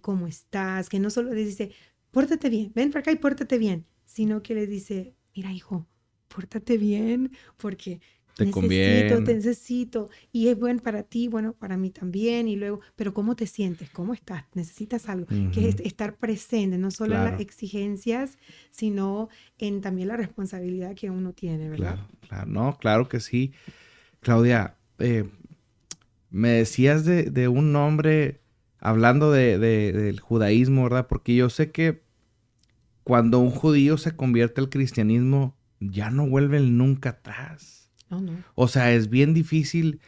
cómo estás, que no solo les dice, pórtate bien, ven para acá y pórtate bien, sino que les dice, mira hijo, pórtate bien porque Te te conviene. necesito y es bueno para ti, bueno, para mí también y luego, pero ¿cómo te sientes? ¿Cómo estás? ¿Necesitas algo? Que es Ujú. estar presente, no solo en las Claro, exigencias, sino en también la responsabilidad que uno tiene, ¿verdad? claro, claro. No, claro que sí. Claudia, me decías de un hombre hablando del judaísmo, ¿verdad? Porque yo sé que cuando un judío se convierte al cristianismo, ya no vuelven nunca atrás. Oh, no. O sea, es bien difícil.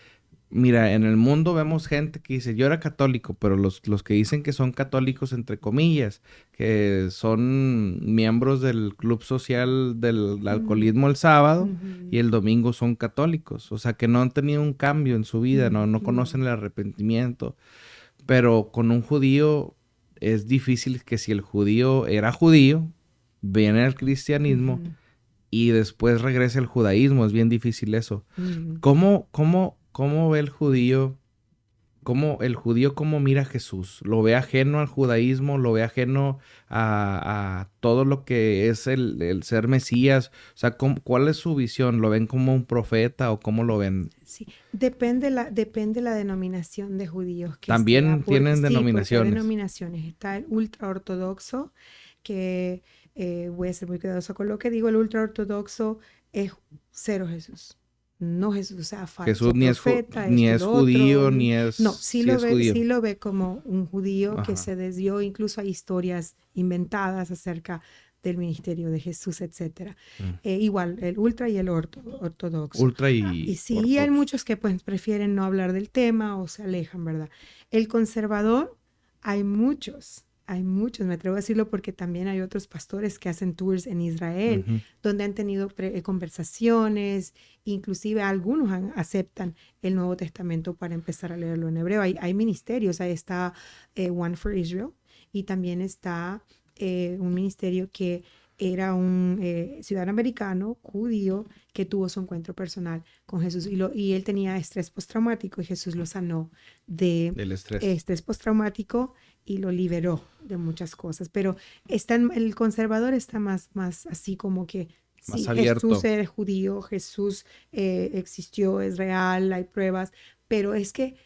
Mira, en el mundo vemos gente que dice, yo era católico, pero los que dicen que son católicos, entre comillas, que son miembros del club social del alcoholismo el sábado y el domingo son católicos. O sea, que no han tenido un cambio en su vida, no conocen el arrepentimiento. Pero con un judío es difícil que si el judío era judío, viene al cristianismo y después regresa al judaísmo. Es bien difícil eso. ¿Cómo ve el judío? ¿Cómo mira a Jesús? ¿Lo ve ajeno al judaísmo? ¿Lo ve ajeno a todo lo que es el ser Mesías? O sea, ¿cuál es su visión? ¿Lo ven como un profeta o cómo lo ven? Sí, depende la denominación de judíos que sea. También tienen Sí, porque hay denominaciones. denominaciones. Está el ultraortodoxo, que voy a ser muy cuidadosa con lo que digo. El ultraortodoxo es cero Jesús. No Jesús, o sea, falso Jesús profeta, ni esto y es lo judío, otro. ni es... No, sí es judío. sí lo ve como un judío que Ajá. se desvió. Incluso hay historias inventadas acerca del ministerio de Jesús, etcétera. Igual, el ultra y el ortodoxo. Ultra Y sí, hay muchos que pues prefieren no hablar del tema o se alejan, ¿verdad? El conservador, hay muchos, me atrevo a decirlo porque también hay otros pastores que hacen tours en Israel, donde han tenido conversaciones, inclusive algunos aceptan el Nuevo Testamento para empezar a leerlo en hebreo. Hay ministerios, ahí está One for Israel y también está un ministerio que era un ciudadano americano, judío, que tuvo su encuentro personal con Jesús y él tenía estrés postraumático y Jesús lo sanó del estrés postraumático y lo liberó de muchas cosas. Pero el conservador está más así como que más sí, abierto. Jesús es judío, Jesús existió, es real, hay pruebas, pero es que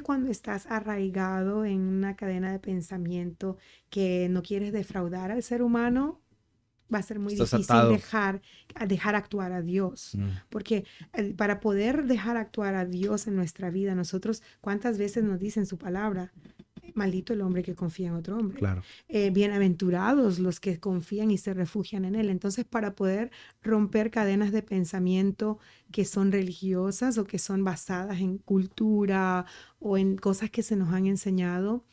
cuando estás arraigado en una cadena de pensamiento que no quieres defraudar al ser humano, va a ser muy difícil dejar actuar a Dios. Porque para poder dejar actuar a Dios en nuestra vida, nosotros, ¿cuántas veces nos dicen su palabra? Maldito el hombre que confía en otro hombre. Claro. Bienaventurados los que confían y se refugian en él. Entonces, para poder romper cadenas de pensamiento que son religiosas o que son basadas en cultura o en cosas que se nos han enseñado,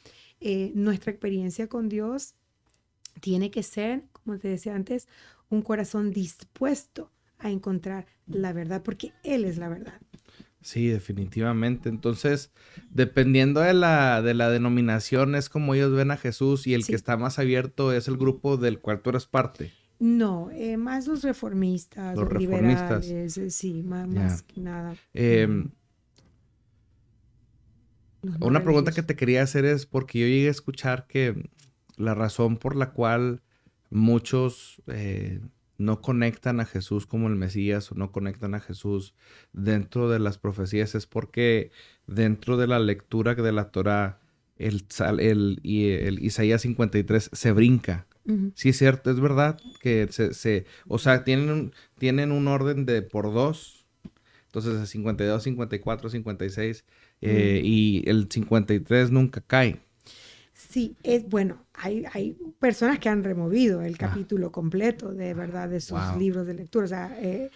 nuestra experiencia con Dios tiene que ser, como te decía antes, un corazón dispuesto a encontrar la verdad, porque Él es la verdad. Sí, definitivamente. Entonces, dependiendo de la denominación, es como ellos ven a Jesús y el que está más abierto es el grupo del cual tú eres parte. No, más los reformistas, los liberales, sí, más que nada. Una pregunta que te quería hacer es porque yo llegué a escuchar que la razón por la cual muchos no conectan a Jesús como el Mesías o no conectan a Jesús dentro de las profecías es porque dentro de la lectura de la Torá el Isaías 53 se brinca. Sí es cierto, es verdad que o sea, tienen un orden de por dos. Entonces el 52, 54, 56 y el 53 nunca cae. Sí, es bueno, hay personas que han removido el capítulo completo de verdad de sus libros de lectura. O sea, es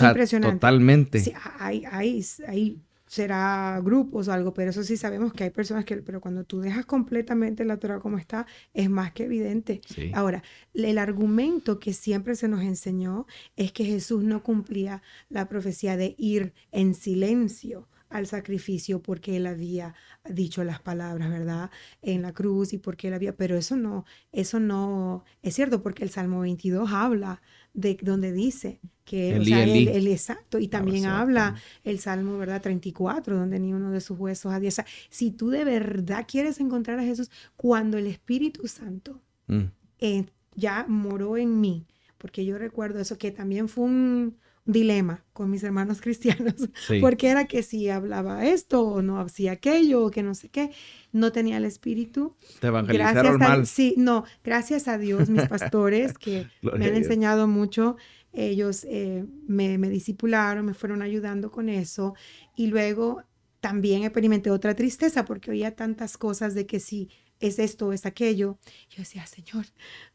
impresionante. Totalmente. Sí, hay será grupos o algo, pero eso sí sabemos que hay personas pero cuando tú dejas completamente la Torah como está, es más que evidente. Sí. Ahora, el argumento que siempre se nos enseñó es que Jesús no cumplía la profecía de ir en silencio al sacrificio porque él había dicho las palabras, ¿verdad? En la cruz y porque él había, pero eso no es cierto porque el Salmo 22 habla de donde dice que, o sea, él exacto, y también habla el Salmo, ¿verdad? 34, donde ni uno de sus huesos había. O sea, si tú de verdad quieres encontrar a Jesús, cuando el Espíritu Santo ya moró en mí, porque yo recuerdo eso, que también fue un dilema con mis hermanos cristianos, sí. Porque era que si hablaba esto o no hacía aquello o que no sé qué, no tenía el espíritu. Te evangelizaron mal. Sí, no, gracias a Dios, mis pastores que me han enseñado mucho, ellos me discipularon, me fueron ayudando con eso. Y luego también experimenté otra tristeza porque oía tantas cosas de que si es esto o es aquello. Yo decía, Señor,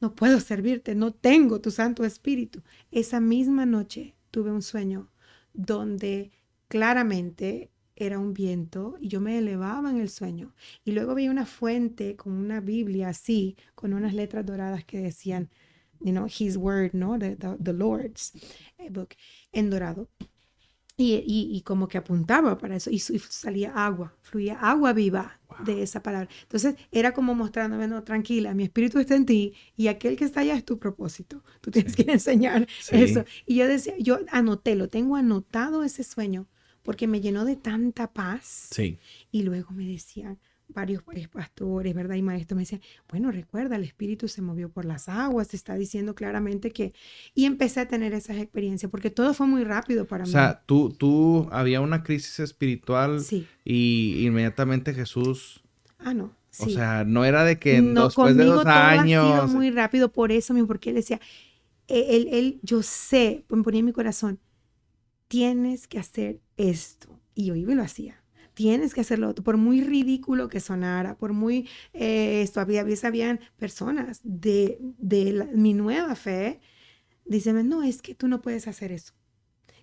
no puedo servirte, no tengo tu Santo Espíritu. Esa misma noche tuve un sueño donde claramente era un viento y yo me elevaba en el sueño. Y luego vi una fuente con una Biblia así, con unas letras doradas que decían, His Word, ¿no? The Lord's book, en dorado. Y como que apuntaba para eso, y salía agua, fluía agua viva de esa palabra. Entonces era como mostrándome, no, tranquila, mi espíritu está en ti y aquel que está allá es tu propósito. Tú tienes que enseñar eso. Y yo decía, yo anoté, lo tengo anotado ese sueño porque me llenó de tanta paz. Sí. Y luego me decían varios pastores, ¿verdad? Y maestros me decían, bueno, recuerda, el espíritu se movió por las aguas, te está diciendo claramente que... Y empecé a tener esas experiencias porque todo fue muy rápido para mí. O sea, tú había una crisis espiritual y inmediatamente Jesús... no. Sí. O sea, no era de que no, después de 2 años... Ha sido muy rápido por eso mismo, porque él decía, yo sé, me ponía en mi corazón, tienes que hacer esto. Y yo iba y lo hacía. Tienes que hacerlo, por muy ridículo que sonara, por muy habían personas de mi nueva fe, dicen, no, es que tú no puedes hacer eso.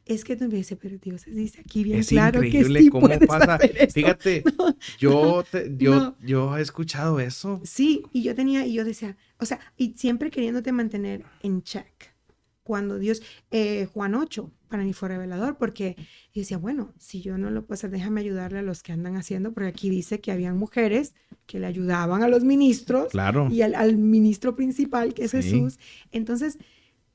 Es que tú me dices, pero Dios dice aquí bien es claro que sí cómo puedes pasa. hacer eso. Fíjate, no, yo he escuchado eso. Sí, y yo decía, o sea, y siempre queriéndote mantener en check. Cuando Dios, Juan 8, para mí fue revelador, porque yo decía, bueno, si yo no lo puedo hacer, déjame ayudarle a los que andan haciendo, porque aquí dice que habían mujeres que le ayudaban a los ministros. Claro. Y al ministro principal, que es Jesús. Entonces,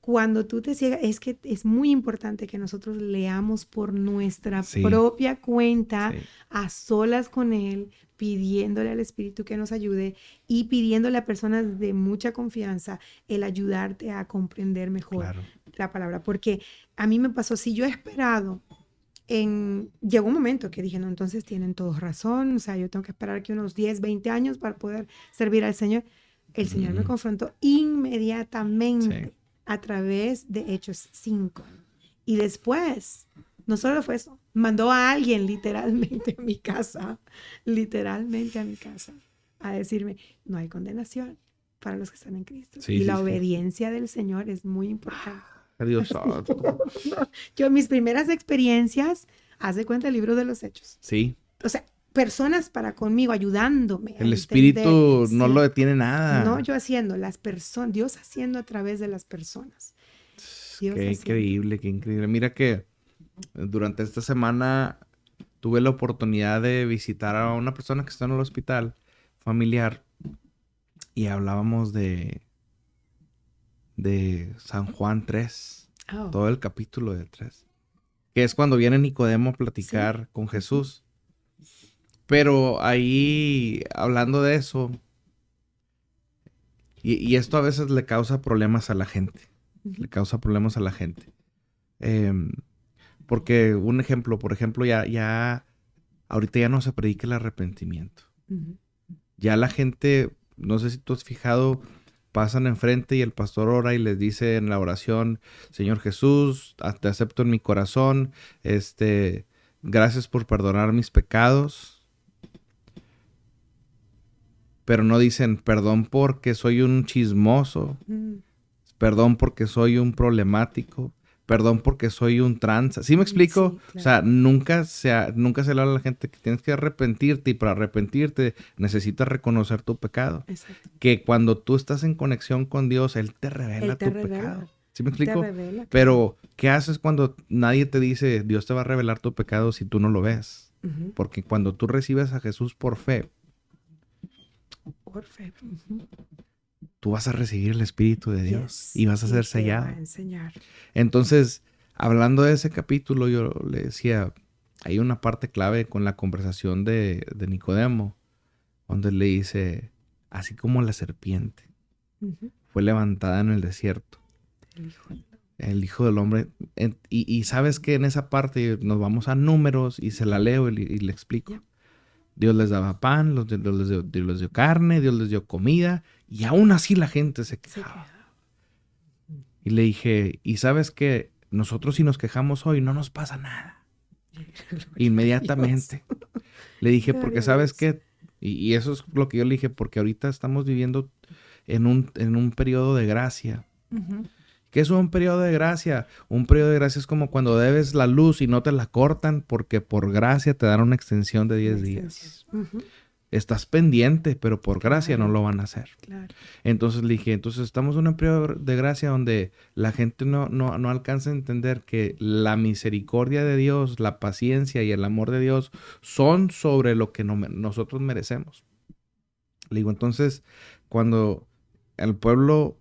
cuando tú te ciegas, es que es muy importante que nosotros leamos por nuestra propia cuenta, a solas con Él, pidiéndole al Espíritu que nos ayude y pidiéndole a personas de mucha confianza el ayudarte a comprender mejor la palabra. Porque a mí me pasó, si yo he esperado, llegó un momento que dije, no, entonces tienen todos razón, o sea, yo tengo que esperar aquí unos 10, 20 años para poder servir al Señor. El Señor me confrontó inmediatamente a través de Hechos 5. Y después, no solo fue eso, mandó a alguien literalmente a mi casa, a decirme, no hay condenación para los que están en Cristo. Y la obediencia del Señor es muy importante. Dios. Yo, mis primeras experiencias, haz de cuenta el libro de los Hechos. Sí. O sea, personas para conmigo, ayudándome. El Espíritu no lo detiene nada. No, yo haciendo, Dios haciendo a través de las personas. Qué increíble, qué increíble. Mira que durante esta semana tuve la oportunidad de visitar a una persona que está en el hospital familiar y hablábamos de San Juan 3, todo el capítulo del 3, que es cuando viene Nicodemo a platicar con Jesús. Pero ahí, hablando de eso, y esto a veces le causa problemas a la gente. Porque un ejemplo, por ejemplo, ya ahorita ya no se predica el arrepentimiento. Ya la gente, no sé si tú has fijado, pasan enfrente y el pastor ora y les dice en la oración, Señor Jesús, te acepto en mi corazón, gracias por perdonar mis pecados. Pero no dicen, perdón porque soy un chismoso, perdón porque soy un problemático, perdón porque soy un tranza. ¿Sí me explico? Sí, claro. O sea, nunca se le habla a la gente que tienes que arrepentirte, y para arrepentirte necesitas reconocer tu pecado. Exacto. Que cuando tú estás en conexión con Dios, Él te revela tu pecado. ¿Sí me explico? Revela, pero, ¿qué haces cuando nadie te dice, Dios te va a revelar tu pecado si tú no lo ves? Porque cuando tú recibes a Jesús por fe, tú vas a recibir el Espíritu de Dios y vas a ser sellado. Va a enseñar. Entonces, hablando de ese capítulo, yo le decía, hay una parte clave con la conversación de Nicodemo, donde le dice, así como la serpiente fue levantada en el desierto, el Hijo del Hombre, y sabes que en esa parte nos vamos a Números y se la leo y le explico. Dios les daba pan, Dios les dio carne, Dios les dio comida, y aún así la gente se quejaba. Y le dije, ¿y sabes qué? Nosotros si nos quejamos hoy no nos pasa nada. Inmediatamente. Le dije, porque Gloria a sabes Dios. qué, y eso es lo que yo le dije, porque ahorita estamos viviendo en un periodo de gracia. Ujú. ¿Qué es un periodo de gracia? Un periodo de gracia es como cuando debes la luz y no te la cortan porque por gracia te dan una extensión de Una 10 extensión. días. Ujú. Estás pendiente, pero por gracia no Claro, lo van a hacer. claro. Entonces le dije, entonces estamos en un periodo de gracia donde la gente no alcanza a entender que la misericordia de Dios, la paciencia y el amor de Dios son sobre lo que nosotros merecemos. Le digo, entonces, cuando el pueblo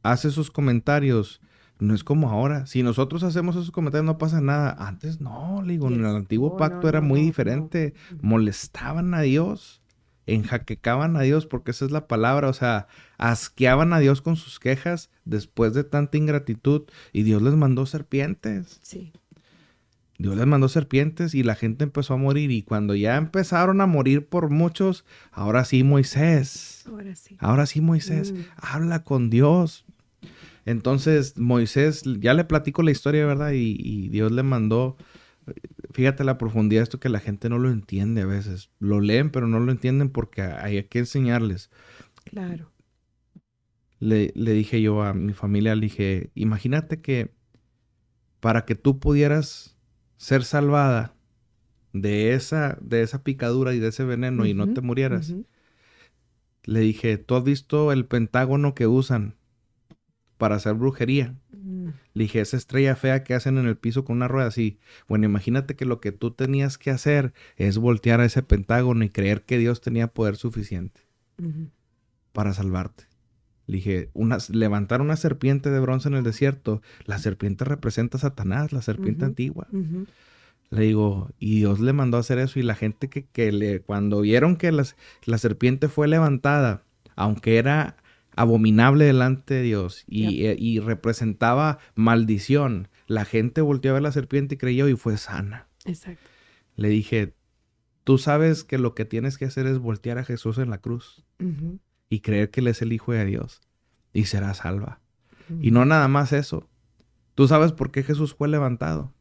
hace sus comentarios, no es como ahora. Si nosotros hacemos esos comentarios no pasa nada. Antes no, le digo, en el Yes. antiguo Oh, no, pacto era no, muy no, no. diferente. Ujú. Molestaban a Dios, enjaquecaban a Dios, porque esa es la palabra, o sea, asqueaban a Dios con sus quejas después de tanta ingratitud y Dios les mandó serpientes. Sí. Dios les mandó serpientes y la gente empezó a morir y cuando ya empezaron a morir por muchos, Ahora sí. ahora sí Moisés, Mm. habla con Dios. Entonces Moisés, ya le platico la historia, ¿verdad? Y Dios le mandó, fíjate la profundidad de esto que la gente no lo entiende a veces. Lo leen, pero no lo entienden porque hay que enseñarles. Claro. Le dije yo a mi familia, le dije, imagínate que para que tú pudieras ser salvada de esa picadura y de ese veneno y no Ujú, te murieras, ujú. le dije, ¿tú has visto el pentágono que usan para hacer brujería? Mm. Le dije, esa estrella fea que hacen en el piso con una rueda así. Bueno, imagínate que lo que tú tenías que hacer es voltear a ese pentágono y creer que Dios tenía poder suficiente Ujú. para salvarte. Le dije, levantar una serpiente de bronce en el desierto. La serpiente representa a Satanás, la serpiente Ujú, antigua. ujú. Le digo, y Dios le mandó a hacer eso y la gente cuando vieron que la serpiente fue levantada, aunque era abominable delante de Dios Yep. y representaba maldición, la gente volteó a ver la serpiente y creyó y fue sana. Exacto. Le dije, tú sabes que lo que tienes que hacer es voltear a Jesús en la cruz Ujú, y creer que Él es el Hijo de Dios y serás salva. Y no ujú. nada más eso. ¿Tú sabes por qué Jesús fue levantado?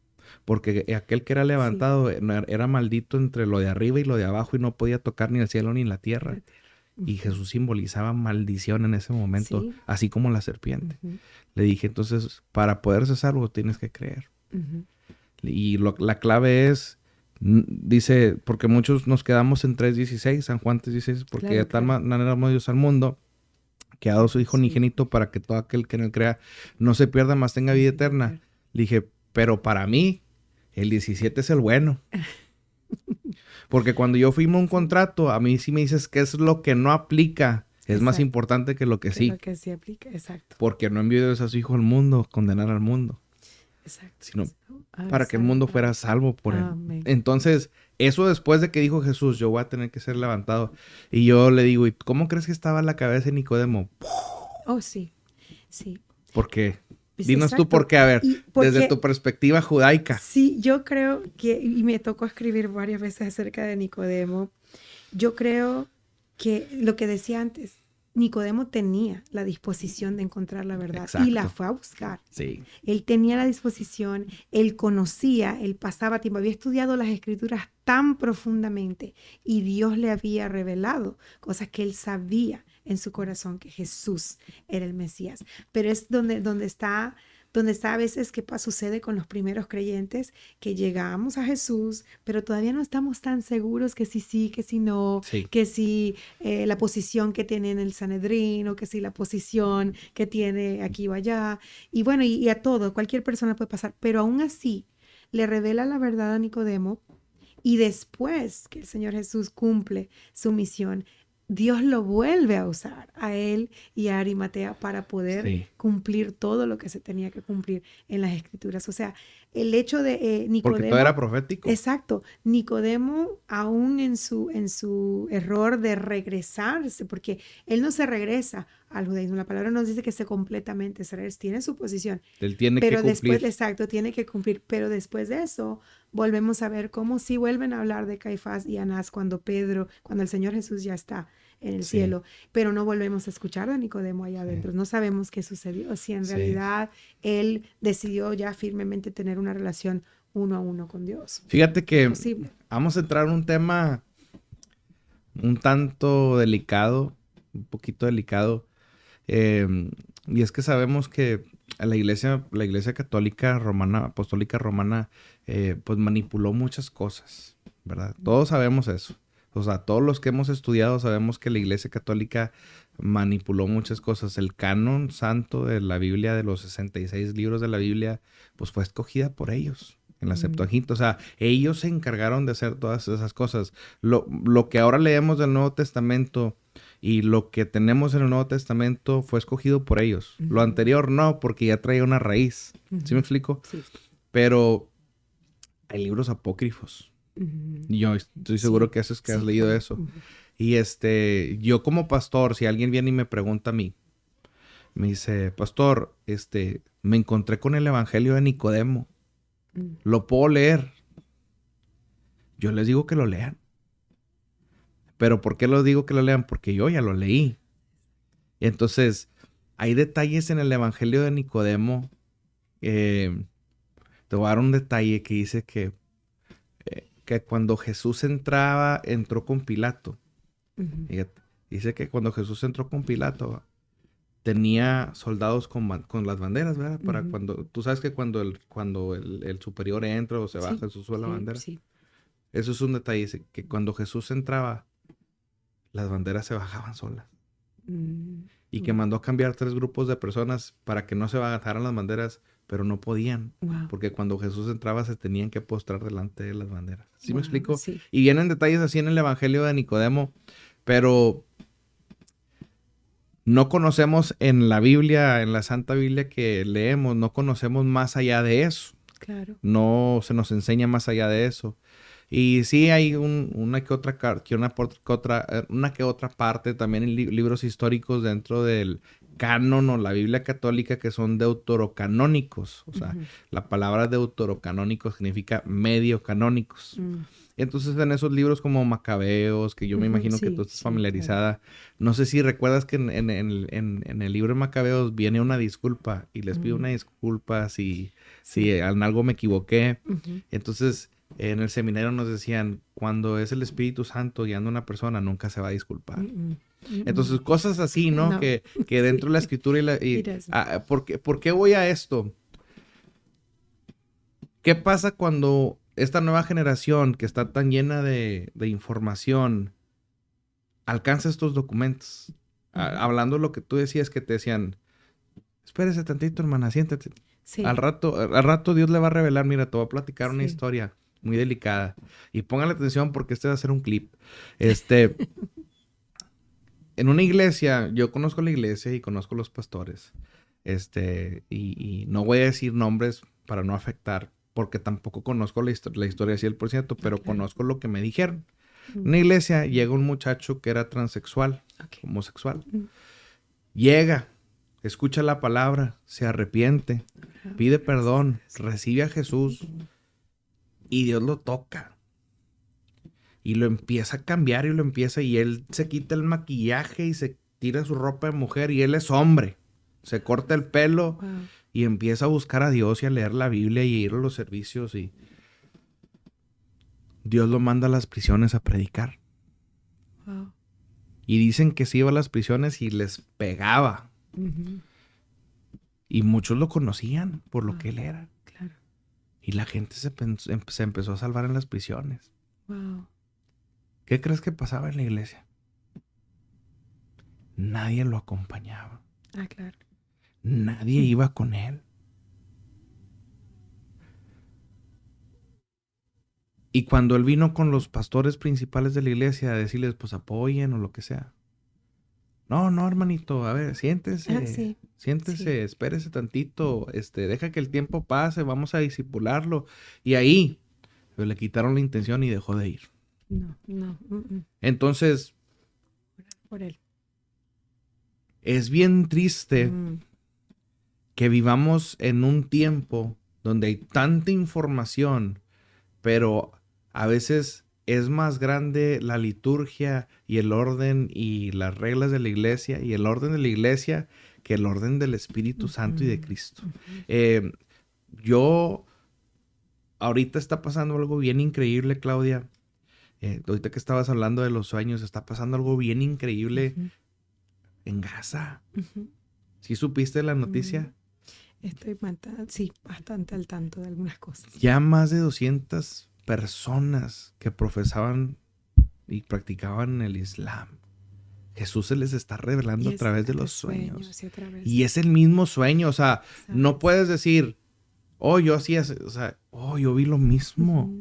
Porque aquel que era Sí. levantado era maldito entre lo de arriba y lo de abajo y no podía tocar ni el cielo ni la La tierra. tierra. Y Ujú. Jesús simbolizaba maldición en ese momento, Sí. así como la serpiente. Ujú, Le dije, entonces, para poder ser salvo tienes que creer. ujú. Y la clave es, dice, porque muchos nos quedamos en 3:16, San Juan 3:16, porque de Claro, tal claro. manera amó Dios al mundo, que ha dado su Hijo Sí. unigénito para que todo aquel que en él crea no se pierda, más tenga vida Vida eterna. eterna. Le dije, pero para mí, el 17 es el bueno. Porque cuando yo firmo un Sí. contrato, a mí sí me dices qué es lo que no aplica. Es más Exacto. importante que lo que Que lo sí. que sí aplica. Exacto. Porque no envió Dios a su Hijo al mundo, condenar al mundo, Exacto. sino Ay, para que el mundo fuera salvo por él. amén. Entonces, eso después de que dijo Jesús, yo voy a tener que ser levantado. Y yo le digo, ¿y cómo crees que estaba la cabeza de Nicodemo? Oh, sí. Sí. ¿Por qué? Pues Dinos tú por exacto. qué, a ver, Y desde tu porque perspectiva judaica. sí, yo creo que, y me tocó escribir varias veces acerca de Nicodemo, yo creo que lo que decía antes, Nicodemo tenía la disposición de encontrar la verdad y la Exacto. fue a buscar. Sí. Él tenía la disposición, él conocía, él pasaba tiempo, había estudiado las escrituras tan profundamente y Dios le había revelado cosas que él sabía en su corazón que Jesús era el Mesías. Pero es donde está a veces que sucede con los primeros creyentes, que llegamos a Jesús, pero todavía no estamos tan seguros que si sí, que si no, Sí. que si la posición que tiene en el Sanedrín o que si la posición que tiene aquí o allá. Y bueno, y a todo, cualquier persona puede pasar, pero aún así le revela la verdad a Nicodemo y después que el Señor Jesús cumple su misión, Dios lo vuelve a usar a él y a Arimatea para poder Sí. cumplir todo lo que se tenía que cumplir en las escrituras. O sea, el hecho de Porque todo era Nicodemo, profético. exacto, Nicodemo aún en su error de regresarse, porque él no se regresa al judaísmo, la palabra nos dice que se completamente se regresa, tiene su posición, Él tiene pero que después, cumplir. exacto, tiene que cumplir, pero después de eso volvemos a ver cómo sí vuelven a hablar de Caifás y Anás cuando el Señor Jesús ya está en el Sí. cielo, pero no volvemos a escuchar de Nicodemo allá adentro. No sabemos qué sucedió, si en Sí. realidad él decidió ya firmemente tener una relación uno a uno con Dios. Fíjate que Posible. vamos a entrar en un tema un tanto delicado, un poquito delicado. Y es que sabemos que la iglesia católica romana, apostólica romana, pues manipuló muchas cosas, ¿verdad? Todos sabemos eso. O sea, todos los que hemos estudiado sabemos que la iglesia católica manipuló muchas cosas. El canon santo de la Biblia, de los 66 libros de la Biblia, pues fue escogida por ellos en la Septuaginta. O sea, ellos se encargaron de hacer todas esas cosas. Lo que ahora leemos del Nuevo Testamento y lo que tenemos en el Nuevo Testamento fue escogido por ellos. Lo anterior no, porque ya traía una raíz. ¿Sí me explico? Sí. Pero hay libros apócrifos. Y yo estoy seguro que has leído eso. Y yo como pastor, si alguien viene y me pregunta a mí, me dice, pastor, me encontré con el Evangelio de Nicodemo. ¿Lo puedo leer? Yo les digo que lo lean. ¿Pero por qué les digo que lo lean? Porque yo ya lo leí. Y entonces, hay detalles en el Evangelio de Nicodemo. Te voy a dar un detalle que dice que cuando Jesús entró con Pilato. Fíjate, dice que cuando Jesús entró con Pilato, tenía soldados con las banderas, ¿verdad? Para cuando, tú sabes que cuando el superior entra o se baja, Jesús sube la bandera. Sí. Eso es un detalle, dice que cuando Jesús entraba, las banderas se bajaban solas. Y que mandó a cambiar 3 grupos de personas para que no se bajaran las banderas, pero no podían. Porque cuando Jesús entraba se tenían que postrar delante de las banderas. ¿Sí me explico? Sí. Y vienen detalles así en el Evangelio de Nicodemo, pero no conocemos en la Biblia, en la Santa Biblia que leemos, no conocemos más allá de eso. Claro. No se nos enseña más allá de eso. Y sí hay una que otra parte también en libros históricos dentro del canon o la Biblia católica que son deuterocanónicos. O sea, la palabra deuterocanónico significa medio canónicos. Entonces en esos libros como Macabeos, que yo me imagino que tú estás familiarizada, claro. No sé si recuerdas que en el libro de Macabeos viene una disculpa y les pido una disculpa si en algo me equivoqué. Entonces en el seminario nos decían, cuando es el Espíritu Santo guiando a una persona, nunca se va a disculpar. Entonces, cosas así, ¿no? No. Que dentro de la Escritura ¿por qué voy a esto? ¿Qué pasa cuando esta nueva generación que está tan llena de información alcanza estos documentos? Hablando de lo que tú decías, que te decían, espérese tantito, hermana, siéntate. Sí. Al rato Dios le va a revelar, mira, te voy a platicar una historia muy delicada. Y póngale atención porque va a ser un clip. En una iglesia, yo conozco la iglesia y conozco los pastores. Y no voy a decir nombres para no afectar, porque tampoco conozco la historia así al por ciento, pero conozco lo que me dijeron. En una iglesia llega un muchacho que era transexual, homosexual. Llega, escucha la palabra, se arrepiente, pide perdón, recibe a Jesús y Dios lo toca. Y lo empieza a cambiar y él se quita el maquillaje y se tira su ropa de mujer y él es hombre. Se corta el pelo y empieza a buscar a Dios y a leer la Biblia y a ir a los servicios y Dios lo manda a las prisiones a predicar. Y dicen que se iba a las prisiones y les pegaba. Y muchos lo conocían por lo que él era. Claro. Y la gente se empezó a salvar en las prisiones. ¿Qué crees que pasaba en la iglesia? Nadie lo acompañaba. Claro. Nadie iba con él. Y cuando él vino con los pastores principales de la iglesia a decirles, pues apoyen o lo que sea. No, hermanito, a ver, siéntese. Siéntese, espérese tantito, deja que el tiempo pase, vamos a discipularlo. Y ahí le quitaron la intención y dejó de ir. No. Entonces, por él. Es bien triste que vivamos en un tiempo donde hay tanta información, pero a veces es más grande la liturgia y el orden y las reglas de la iglesia y el orden de la iglesia que el orden del Espíritu Santo y de Cristo. Yo, ahorita está pasando algo bien increíble, Claudia. Ahorita que estabas hablando de los sueños, está pasando algo bien increíble en Gaza. ¿Sí supiste la noticia? Estoy sí, bastante al tanto de algunas cosas. Ya más de 200 personas que profesaban y practicaban el Islam. Jesús se les está revelando a través de los sueños. Y es el mismo sueño. O sea, no puedes decir, oh, yo sí, o sea, oh, yo vi lo mismo.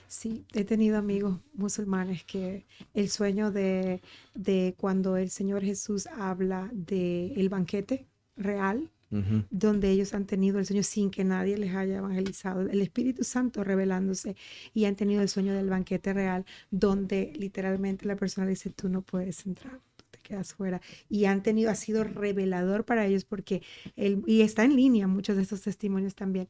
Sí, he tenido amigos musulmanes que el sueño de cuando el Señor Jesús habla del banquete real, donde ellos han tenido el sueño sin que nadie les haya evangelizado, el Espíritu Santo revelándose, y han tenido el sueño del banquete real, donde literalmente la persona dice, tú no puedes entrar, tú te quedas fuera, y ha sido revelador para ellos porque y está en línea muchos de estos testimonios también,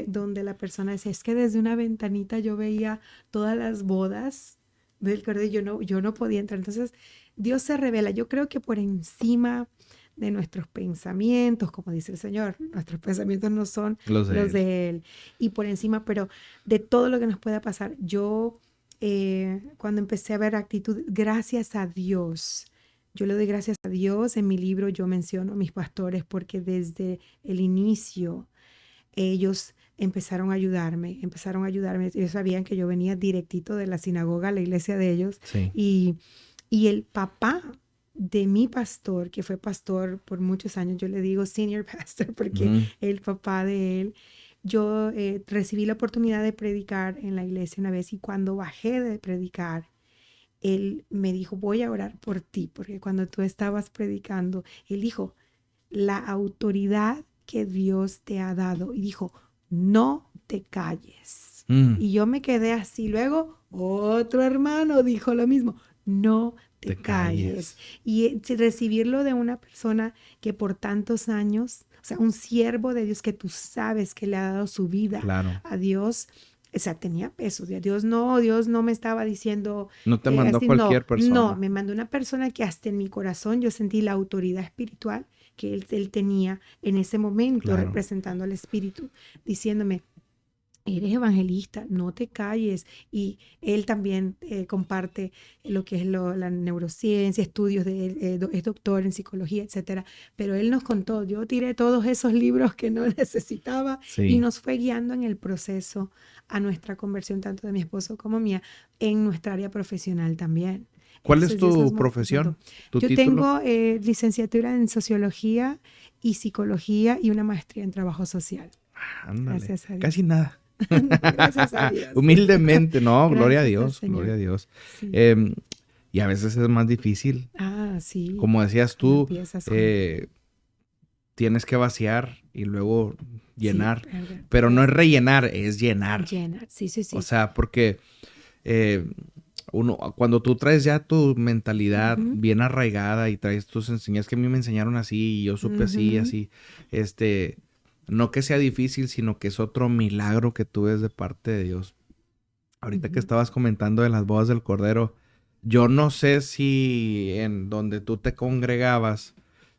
donde la persona dice, es que desde una ventanita yo veía todas las bodas del Cordero, yo no podía entrar. Entonces Dios se revela, yo creo que por encima de nuestros pensamientos, como dice el Señor, nuestros pensamientos no son los de Él, y por encima, pero de todo lo que nos pueda pasar, yo cuando empecé a ver actitud, gracias a Dios, yo le doy gracias a Dios. En mi libro yo menciono a mis pastores porque desde el inicio ellos empezaron a ayudarme, ellos sabían que yo venía directito de la sinagoga a la iglesia de ellos, y el papá de mi pastor, que fue pastor por muchos años, yo le digo senior pastor porque el papá de él, yo recibí la oportunidad de predicar en la iglesia una vez, y cuando bajé de predicar, él me dijo, voy a orar por ti, porque cuando tú estabas predicando, él dijo, la autoridad que Dios te ha dado, y dijo, no te calles. Y yo me quedé así. Luego otro hermano dijo lo mismo, no te calles. Y recibirlo de una persona que por tantos años, o sea, un siervo de Dios que tú sabes que le ha dado su vida a Dios, o sea, tenía peso. Dios no me estaba diciendo... No te mandó cualquier persona. No, me mandó una persona que hasta en mi corazón yo sentí la autoridad espiritual que él tenía en ese momento, representando al Espíritu, diciéndome, eres evangelista, no te calles. Y él también comparte lo que es la neurociencia, estudios es doctor en psicología, etcétera. Pero él nos contó, yo tiré todos esos libros que no necesitaba y nos fue guiando en el proceso a nuestra conversión, tanto de mi esposo como mía, en nuestra área profesional también. ¿Cuál es tu profesión? Yo tengo licenciatura en sociología y psicología y una maestría en trabajo social. Ándale. Gracias a Dios. Casi nada. Gracias a Dios. Humildemente, no, gloria a Dios, gloria a Dios. Sí. Y a veces es más difícil. Sí. Como decías tú, tienes que vaciar y luego llenar. Sí, pero no es rellenar, es llenar. Llenar, sí. O sea, porque cuando tú traes ya tu mentalidad bien arraigada y traes tus enseñanzas, que a mí me enseñaron así y yo supe así, no que sea difícil, sino que es otro milagro que tú ves de parte de Dios. Ahorita que estabas comentando de las bodas del Cordero, yo no sé si en donde tú te congregabas,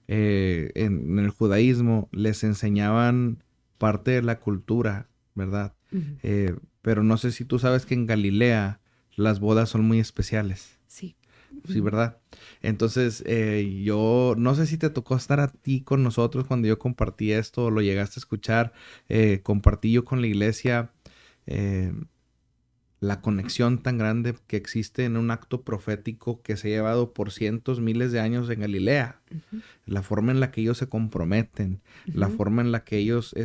en el judaísmo, les enseñaban parte de la cultura, ¿verdad? Pero no sé si tú sabes que en Galilea las bodas son muy especiales. Sí. Sí, ¿verdad? Entonces, yo no sé si te tocó estar a ti con nosotros cuando yo compartí esto, o lo llegaste a escuchar, compartí yo con la iglesia la conexión tan grande que existe en un acto profético que se ha llevado por cientos, miles de años en Galilea. La forma en la que ellos se comprometen, la forma en la que ellos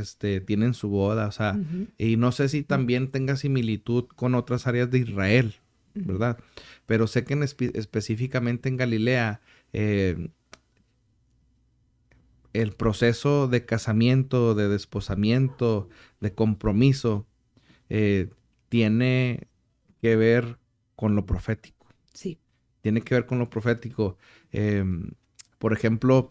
tienen su boda, o sea, y no sé si también tenga similitud con otras áreas de Israel, ¿verdad? Pero sé que específicamente en Galilea, el proceso de casamiento, de desposamiento, de compromiso, tiene que ver con lo profético. Sí. Tiene que ver con lo profético. Por ejemplo,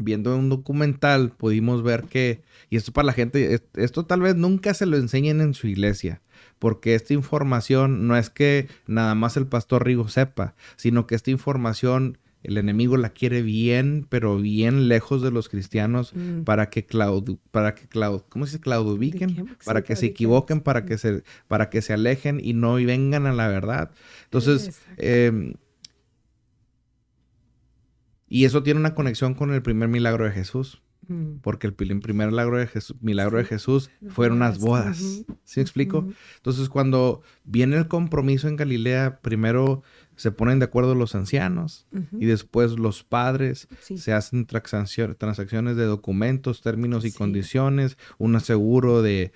viendo un documental, pudimos ver que, y esto para la gente, esto tal vez nunca se lo enseñen en su iglesia, porque esta información no es que nada más el pastor Rigo sepa, sino que esta información el enemigo la quiere bien, pero bien lejos de los cristianos para que ¿cómo se dice? Claudiquen, para que se equivoquen, para que se alejen y no vengan a la verdad. Entonces, y eso tiene una conexión con el primer milagro de Jesús. Porque el primer milagro de Jesús fueron unas bodas. ¿Sí me explico? Entonces, cuando viene el compromiso en Galilea, primero se ponen de acuerdo los ancianos y después los padres. Se hacen transacciones de documentos, términos y condiciones, un aseguro de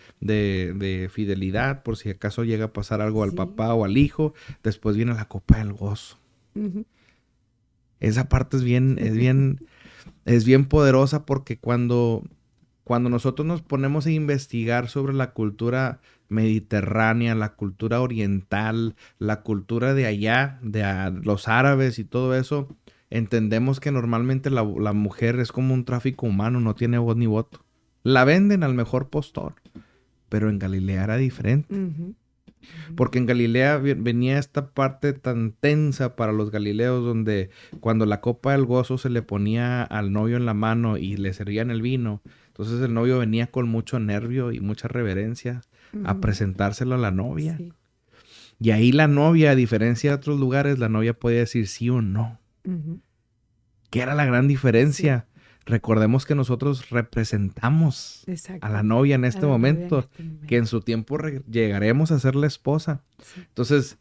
fidelidad por si acaso llega a pasar algo al papá o al hijo. Después viene la copa del gozo. Esa parte es bien poderosa porque cuando nosotros nos ponemos a investigar sobre la cultura mediterránea, la cultura oriental, la cultura de allá, los árabes y todo eso, entendemos que normalmente la mujer es como un tráfico humano, no tiene voz ni voto. La venden al mejor postor, pero en Galilea era diferente. Porque en Galilea venía esta parte tan tensa para los galileos donde cuando la copa del gozo se le ponía al novio en la mano y le servían el vino, entonces el novio venía con mucho nervio y mucha reverencia a presentárselo a la novia. Sí. Y ahí la novia, a diferencia de otros lugares, la novia podía decir sí o no. ¿Qué era la gran diferencia? Sí. Recordemos que nosotros representamos a la novia en este momento, que en su tiempo llegaremos a ser la esposa. Sí. Entonces,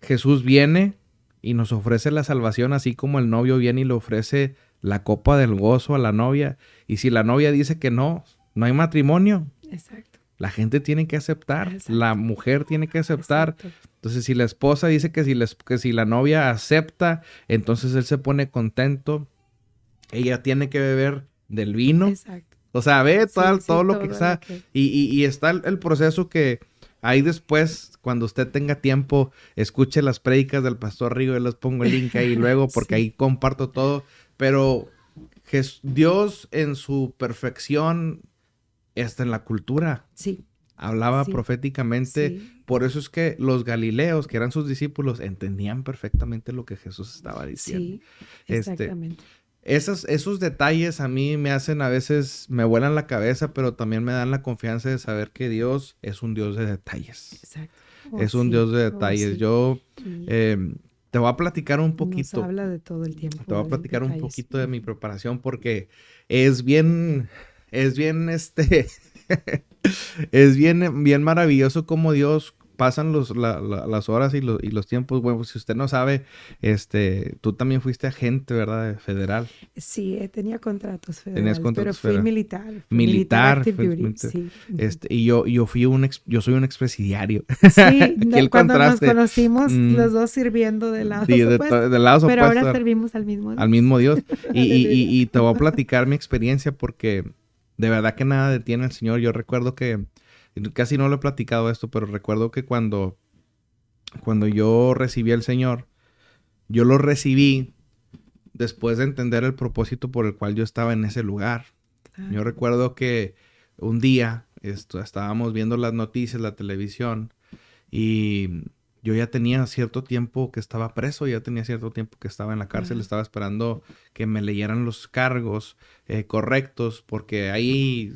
Jesús viene y nos ofrece la salvación, así como el novio viene y le ofrece la copa del gozo a la novia. Y si la novia dice que no hay matrimonio. Exacto. La gente tiene que aceptar, la mujer tiene que aceptar. Exacto. Entonces, si la esposa dice que si la novia acepta, entonces él se pone contento. Ella tiene que beber del vino. Exacto. O sea, ve todo lo que está. Y está el proceso que ahí después, cuando usted tenga tiempo, escuche las prédicas del pastor Rigo. Yo les pongo el link ahí luego porque ahí comparto todo. Pero Dios en su perfección está en la cultura. Sí. Hablaba proféticamente. Sí. Por eso es que los galileos, que eran sus discípulos, entendían perfectamente lo que Jesús estaba diciendo. Sí, exactamente. Esos detalles a mí me hacen, a veces me vuelan la cabeza, pero también me dan la confianza de saber que Dios es un Dios de detalles. Exacto. Es un Dios de detalles. Sí. Yo te voy a platicar un poquito. Nos habla de todo el tiempo. Te voy a platicar un poquito de mi preparación porque es bien es bien maravilloso cómo Dios pasan las horas y los tiempos. Bueno, pues si usted no sabe, tú también fuiste agente, ¿verdad? Federal. Sí, tenía contratos federales, pero fui militar. Militar active duty, sí. Y yo soy un expresidiario. Sí, cuando nos conocimos, los dos sirviendo de lados opuestos. De lados pero opuestos, ahora servimos al mismo Dios. Al mismo Dios. y te voy a platicar mi experiencia porque de verdad que nada detiene al Señor. Yo recuerdo que casi no lo he platicado esto, pero recuerdo que cuando yo recibí al Señor, yo lo recibí después de entender el propósito por el cual yo estaba en ese lugar. Yo recuerdo que un día estábamos viendo las noticias, la televisión, y yo ya tenía cierto tiempo que estaba preso, ya tenía cierto tiempo que estaba en la cárcel, estaba esperando que me leyeran los cargos correctos, porque ahí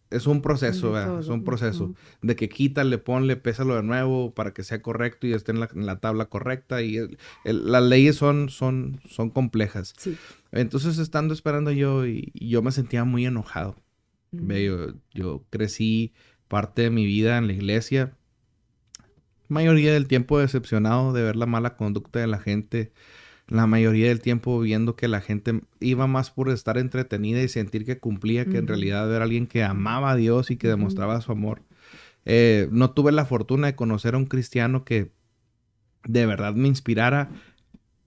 es un proceso, ¿verdad? Es un proceso de que quítale, ponle, pésalo de nuevo para que sea correcto y esté en la tabla correcta. Y las leyes son complejas. Sí. Entonces, estando esperando yo me sentía muy enojado. Yo crecí parte de mi vida en la iglesia. Mayoría del tiempo decepcionado de ver la mala conducta de la gente. La mayoría del tiempo viendo que la gente iba más por estar entretenida y sentir que cumplía, que en realidad era alguien que amaba a Dios y que demostraba su amor. No tuve la fortuna de conocer a un cristiano que de verdad me inspirara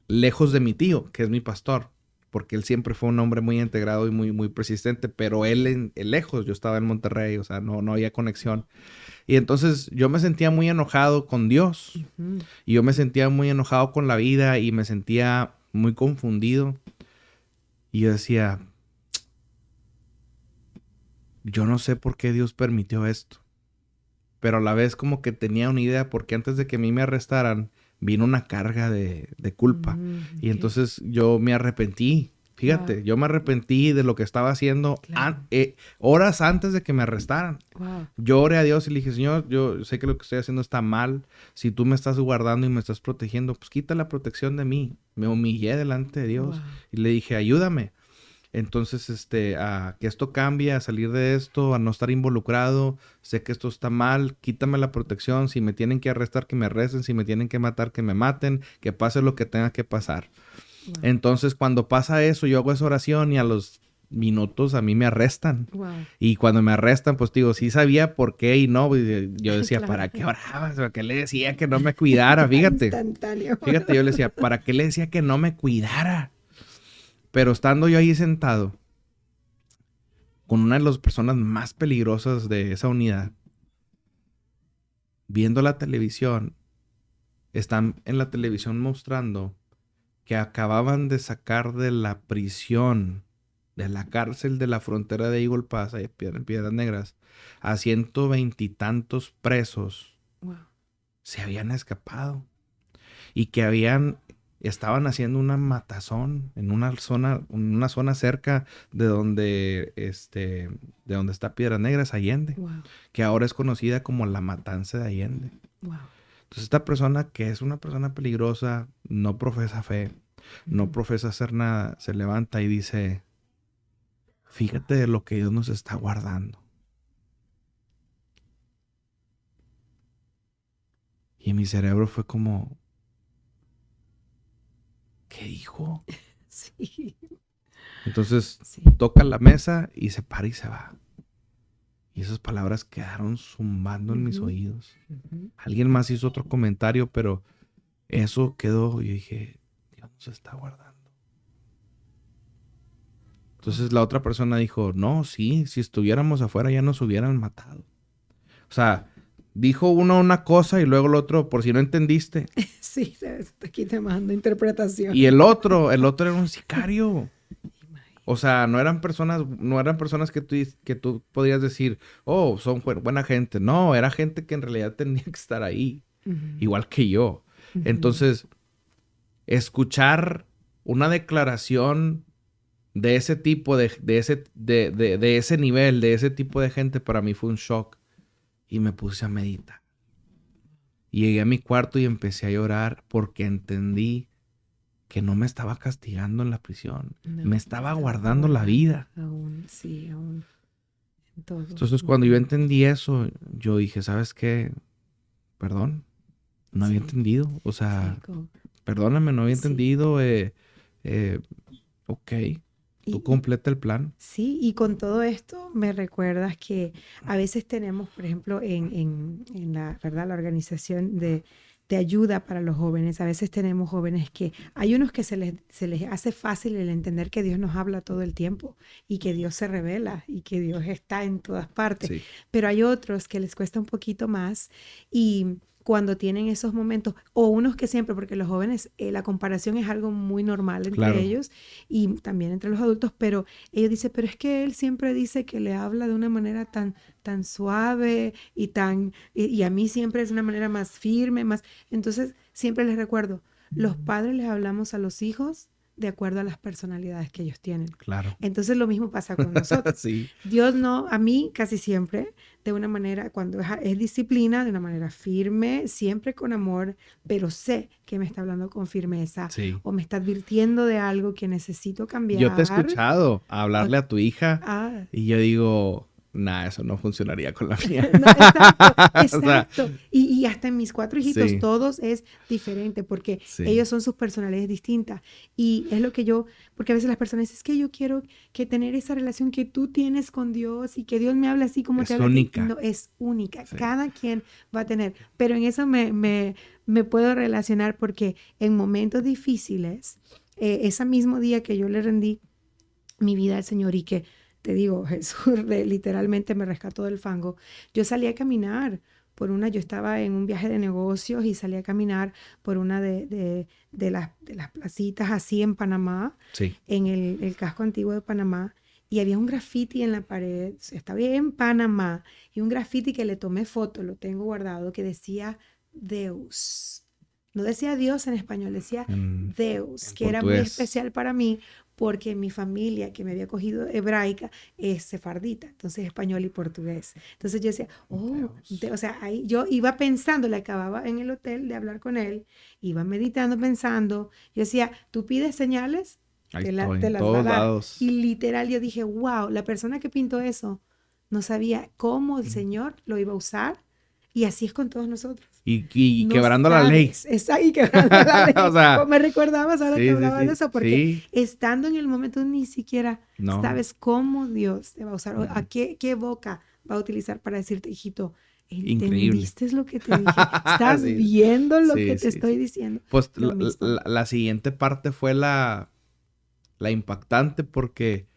lejos de mi tío, que es mi pastor, porque él siempre fue un hombre muy integrado y muy, muy persistente, pero él lejos, yo estaba en Monterrey, o sea, no había conexión. Y entonces yo me sentía muy enojado con Dios. Y yo me sentía muy enojado con la vida y me sentía muy confundido. Y yo decía, yo no sé por qué Dios permitió esto. Pero a la vez como que tenía una idea, porque antes de que a mí me arrestaran, vino una carga de culpa. Y Ok. entonces yo me arrepentí. Fíjate, Wow, yo me arrepentí de lo que estaba haciendo claro. horas antes de que me arrestaran. Wow, Yo oré a Dios y le dije, Señor, yo sé que lo que estoy haciendo está mal. Si tú me estás guardando y me estás protegiendo, pues quita la protección de mí. Me humillé delante de Dios wow. y le dije, ayúdame. Entonces, a que esto cambie, a salir de esto, a no estar involucrado. Sé que esto está mal, quítame la protección. Si me tienen que arrestar, que me arresten. Si me tienen que matar, que me maten. Que pase lo que tenga que pasar. Wow, Entonces, cuando pasa eso, yo hago esa oración y a los minutos a mí me arrestan. wow. Y cuando me arrestan, pues digo, sí sabía por qué y no. Pues, yo decía, Claro. ¿para qué orabas? ¿Para qué le decía que no me cuidara? Fíjate. Instantáneo. Fíjate, yo le decía, ¿para qué le decía que no me cuidara? Pero estando yo ahí sentado con una de las personas más peligrosas de esa unidad, viendo la televisión, están en la televisión mostrando que acababan de sacar de la prisión, de la cárcel de la frontera de Eagle Pass, ahí en Piedras Negras, a 120 y tantos presos Wow, se habían escapado y que estaban haciendo una matazón en una zona cerca de donde está Piedras Negras, Allende, wow, que ahora es conocida como la Matanza de Allende. wow. Entonces esta persona, que es una persona peligrosa, no profesa fe, no Ujú. profesa hacer nada, se levanta y dice, fíjate de lo que Dios nos está guardando. Y en mi cerebro fue como, ¿qué dijo? Sí, Entonces sí. toca la mesa y se para y se va. Y esas palabras quedaron zumbando en mis Ujú, oídos. ujú. Alguien más hizo otro comentario, pero eso quedó. Y yo dije, Dios nos está guardando. Entonces Wow. la otra persona dijo, no, sí, si estuviéramos afuera ya nos hubieran matado. O sea, dijo uno una cosa y luego el otro, por si no entendiste. Sí, aquí te mando interpretación. Y el otro era un sicario. O sea, no eran personas que tú podías decir, oh, son buena gente. No, era gente que en realidad tenía que estar ahí, Ujú, igual que yo. ujú. Entonces, escuchar una declaración de ese tipo, de ese nivel, de ese tipo de gente, para mí fue un shock. Y me puse a meditar. Y llegué a mi cuarto y empecé a llorar porque entendí que no me estaba castigando en la prisión, No, me te estaba estaba guardando la guardando vida. aún, sí, aún en todo. Entonces, cuando yo Ujú. entendí eso, yo dije, ¿sabes qué? Perdón, no había Sí, entendido. O sí, sea, perdóname, no había sí. entendido. Eh, ok, tú Y completa el plan. sí, y con todo esto me recuerdas que a veces tenemos, por ejemplo, en la, ¿verdad? La organización de ayuda para los jóvenes, a veces tenemos jóvenes que hay unos que se les hace fácil el entender que Dios nos habla todo el tiempo y que Dios se revela y que Dios está en todas partes, Sí, pero hay otros que les cuesta un poquito más y cuando tienen esos momentos, o unos que siempre, porque los jóvenes, la comparación es algo muy normal entre claro. ellos y también entre los adultos, pero ella dice, pero es que él siempre dice que le habla de una manera tan suave y a mí siempre es de una manera más firme, más. Entonces, siempre les recuerdo, los padres les hablamos a los hijos de acuerdo a las personalidades que ellos tienen. Claro. Entonces, lo mismo pasa con nosotros. Sí, Dios no, a mí casi siempre, de una manera, cuando es disciplina, de una manera firme, siempre con amor, pero sé que me está hablando con firmeza sí. o me está advirtiendo de algo que necesito Yo te he cambiar. escuchado O- hablarle a tu hija ah, y yo digo, nah, eso no funcionaría con la mía. no, exacto, O sea, exacto. Y hasta en mis cuatro hijitos, sí, todos es diferente porque sí. ellos son sus personalidades distintas. Y es lo que porque a veces las personas dicen, es que yo quiero que tener esa relación que tú tienes con Dios y que Dios me habla así como te Es habla a ti. única. No, es única. Sí. Cada quien va a tener. Pero en eso me puedo relacionar porque en momentos difíciles, ese mismo día que yo le rendí mi vida al Señor y que, te digo, Jesús literalmente me rescató del fango. Yo salí a caminar yo estaba en un viaje de negocios y salí a caminar por una de las placitas así en Panamá, Sí. en el casco antiguo de Panamá. y había un graffiti en la pared, o sea, estaba en Panamá, y un graffiti que le tomé foto, lo tengo guardado, que decía Deus. No decía Dios en español, decía Deus, En que era muy portugués. especial para mí porque mi familia, que me había cogido hebraica, es sefardita, entonces español y portugués. Entonces yo decía, oh, Deus. o sea, ahí yo iba pensando, le acababa en el hotel de hablar con él, iba meditando, pensando, yo decía, tú pides señales, Ahí estoy, te en las va a todos dar. Y lados. literal yo dije, wow, la persona que pintó eso no sabía cómo el Mm. Señor lo iba a usar. Y así es con todos nosotros. Y No quebrando la ley. sabes, es ahí quebrando la O ley. sea, Como me recordabas ahora que sí, sí, hablabas de sí. eso, porque Sí, estando en el momento ni siquiera no. sabes cómo Dios te va a usar, o a Mm. qué boca va a utilizar para decirte, hijito, Increíble. ¿entendiste lo que te dije? ¿Estás Sí, viendo lo que sí, te sí, estoy sí. diciendo? Pues Lo mismo. la siguiente parte fue la impactante porque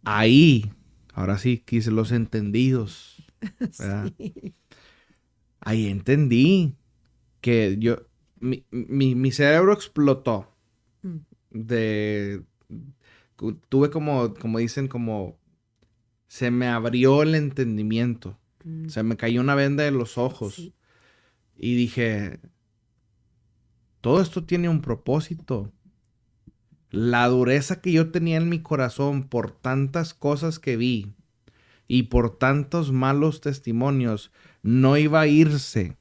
ahí, ahora sí, quise los entendidos, ¿verdad? Sí. Ahí entendí que mi cerebro explotó Mm, de, tuve como dicen, como, se me abrió el entendimiento, mm, se me cayó una venda de los ojos sí. y dije, todo esto tiene un propósito. La dureza que yo tenía en mi corazón por tantas cosas que vi y por tantos malos testimonios no iba a irse,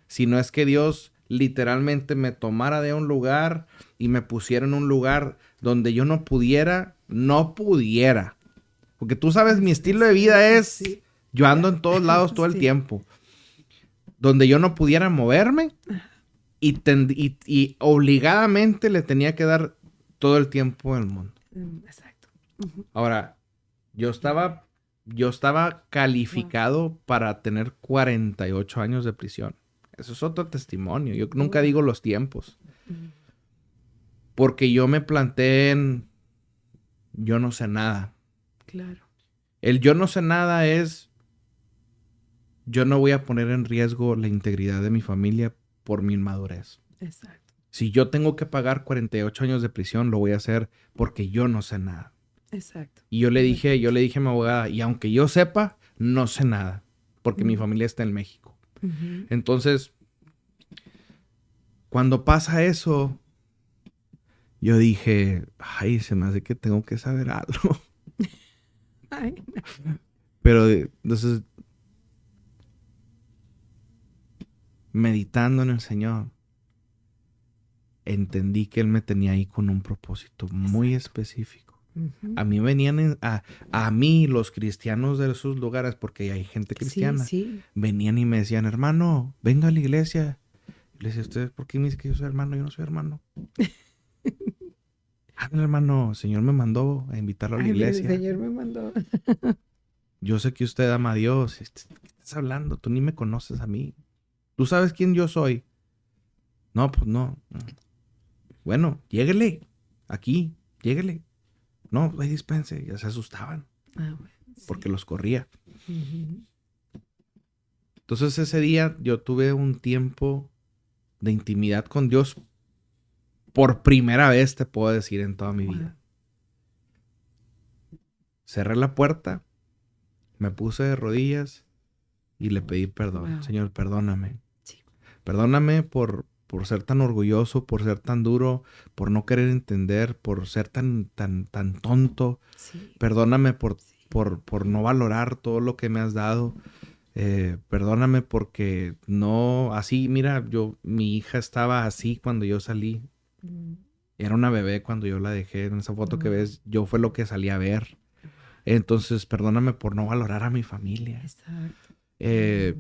sino es que Dios literalmente me tomara de un lugar y me pusiera en un lugar donde yo no pudiera. Porque tú sabes, mi Es estilo de vida cierto, es, sí. yo ando en todos lados todo el Sí. tiempo, donde yo no pudiera moverme y obligadamente le tenía que dar todo el tiempo del mundo. Exacto. Ujú. Ahora, yo estaba, yo estaba Wow. calificado para tener 48 años de prisión. Eso es otro testimonio. Yo nunca Wow. digo los tiempos. Mm, Porque yo me planté en yo no sé nada. claro. El yo no sé nada es yo no voy a poner en riesgo la integridad de mi familia por mi inmadurez. Exacto. Si yo tengo que pagar 48 años de prisión, lo voy a hacer porque yo no sé nada. Exacto. Y yo le Correcto. dije a mi abogada, y aunque yo sepa, no sé nada, porque mi Mm, familia está en México. ujú. Entonces, cuando pasa eso, yo dije, ay, se me hace que tengo que saber algo. Ay, Pero entonces, meditando en el Señor, entendí que Él me tenía ahí con un propósito muy exacto. específico. Ujú. A mí venían, a mí los cristianos de esos lugares, porque hay gente Sí, cristiana, sí. venían y me decían, hermano, venga a la iglesia. Y le decía, ¿ustedes por qué me dicen que yo soy hermano? Yo no soy hermano. Ah, hermano, el Señor me mandó a invitarlo a la Ay, mira, el iglesia. Señor me mandó. Yo sé que usted ama a Dios. ¿Qué estás hablando? Tú ni me conoces a mí. ¿Tú sabes quién yo soy? No, pues no. Bueno, lléguele. Aquí, lléguele. No, ahí dispense. Ya se asustaban Ah, bueno, porque sí. los corría. Ujú. Entonces ese día yo tuve un tiempo de intimidad con Dios por primera vez, te puedo decir, en toda mi Wow. vida. Cerré la puerta, me puse de rodillas y le pedí perdón. Wow. Señor, perdóname. Sí. Perdóname por ser tan orgulloso, por ser tan duro, por no querer entender, por ser tan tonto. Sí. Perdóname Sí. por no valorar todo lo que me has dado. Perdóname porque no, así, mira, mi hija estaba así cuando yo salí. Mm, Era una bebé cuando yo la dejé. En esa foto que wow. ves, yo fue lo que salí a ver. Wow. Entonces, perdóname por no valorar a mi familia. Exacto. Eh,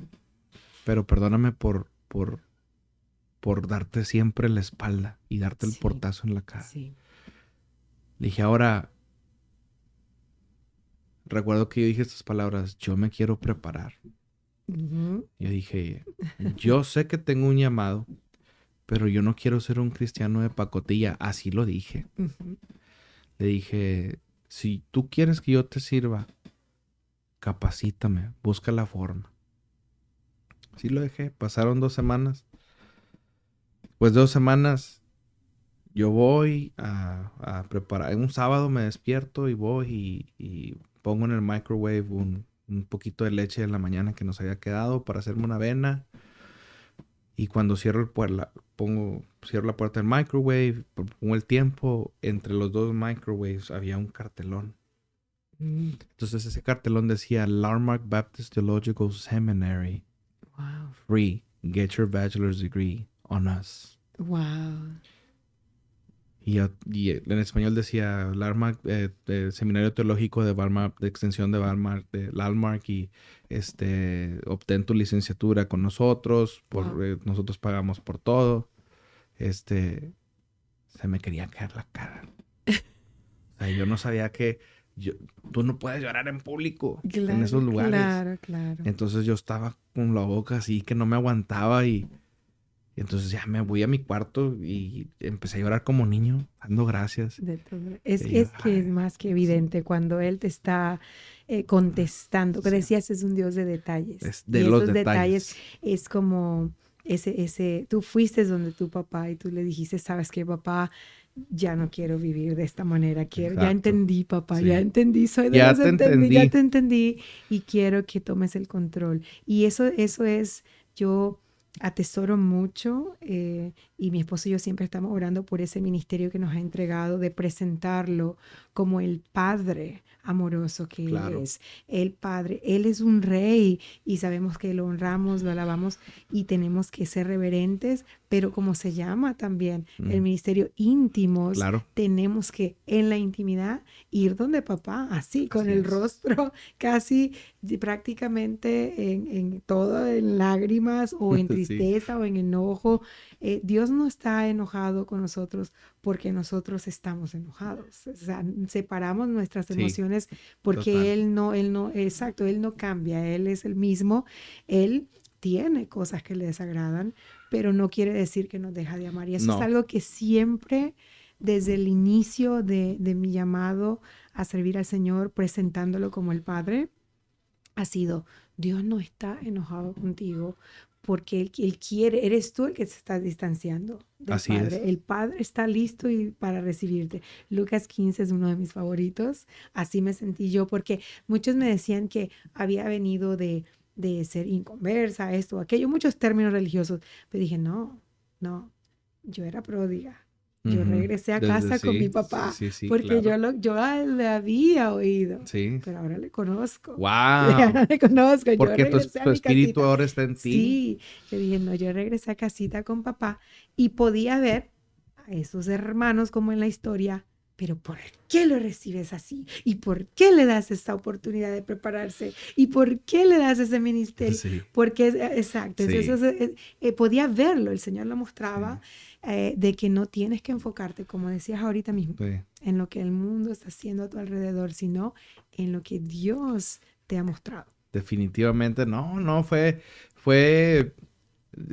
pero perdóname por darte siempre la espalda y darte el Sí. portazo en la cara. Sí. Le dije, ahora, recuerdo que yo dije estas palabras, yo me quiero preparar. Ujú. Yo dije, yo sé que tengo un llamado, pero yo no quiero ser un cristiano de pacotilla. Así lo dije. Ujú. Le dije, si tú quieres que yo te sirva, capacítame, busca la forma. Así lo dejé. Pasaron 2 semanas. Pues 2 semanas yo voy a preparar. Un sábado me despierto y voy y pongo en el microwave un poquito de leche en la mañana que nos había quedado para hacerme una avena. Y cuando cierro cierro la puerta del microwave, pongo el tiempo, entre los dos microwaves había un cartelón. Entonces ese cartelón decía Larmark Baptist Theological Seminary. Wow. Free. Get your bachelor's degree on us. Wow. Y en español decía Larmark, Seminario Teológico de Walmart, de extensión de Walmart, de Landmark, y obtén tu licenciatura con nosotros, Wow. nosotros pagamos por todo. Se me quería caer la cara. O sea, yo no sabía que tú no puedes llorar en público en esos Claro, lugares. claro. Entonces yo estaba con la boca así que no me aguantaba y entonces ya me voy a mi cuarto y empecé a llorar como niño, dando gracias. De todo. Y yo, Es que es más que evidente cuando Él te está contestando, que sí, decías, es un Dios de detalles. es de Y los esos detalles detalles. es como tú fuiste donde tu papá y tú le dijiste, sabes qué, papá, ya no quiero vivir de esta manera, ya Exacto. entendí, papá, ya Sí. entendí, soy de Ya los te entendí, ya entendí. te entendí y quiero que tomes el control. Y eso es, yo atesoro mucho y mi esposo y yo siempre estamos orando por ese ministerio que nos ha entregado, de presentarlo como el Padre amoroso que Él Claro. es, el Padre. Él es un rey y sabemos que lo honramos, lo alabamos y tenemos que ser reverentes, pero como se llama también el ministerio íntimos, Claro. tenemos que en la intimidad ir donde papá, así, con Así el es. rostro casi prácticamente en todo, en lágrimas o en Sí. tristeza o en enojo. Dios no está enojado con nosotros porque nosotros estamos enojados. O sea, separamos nuestras Sí. emociones porque Total. exacto, Él no cambia, Él es el mismo, Él tiene cosas que le desagradan, pero no quiere decir que nos deja de amar. Y eso es No. algo que siempre, desde el inicio de mi llamado a servir al Señor, presentándolo como el Padre, ha sido, Dios no está enojado contigo porque él quiere, eres tú el que se está distanciando del Así es. Padre. El Padre está listo para recibirte. Lucas 15 es uno de mis favoritos. Así me sentí yo porque muchos me decían que había venido de ser inconversa, esto, aquello, muchos términos religiosos. Pero dije, no, yo era pródiga. Yo regresé a casa con mi Sí, papá sí, porque claro. yo le había oído, Sí. pero ahora le conozco. Wow. Ahora le conozco. Yo Porque regresé a tu mi espíritu casita. ahora está en ti. Sí, yo dije, no, yo regresé a casita con papá y podía ver a esos hermanos como en la historia, pero ¿por qué lo recibes así? ¿Y por qué le das esa oportunidad de prepararse? ¿Y por qué le das ese ministerio? Sí. Porque, exacto, Sí. entonces podía verlo, el Señor lo Sí. mostraba, de que no tienes que enfocarte, como decías ahorita mismo, Sí. en lo que el mundo está haciendo a tu alrededor, sino en lo que Dios te ha mostrado. Definitivamente no, fue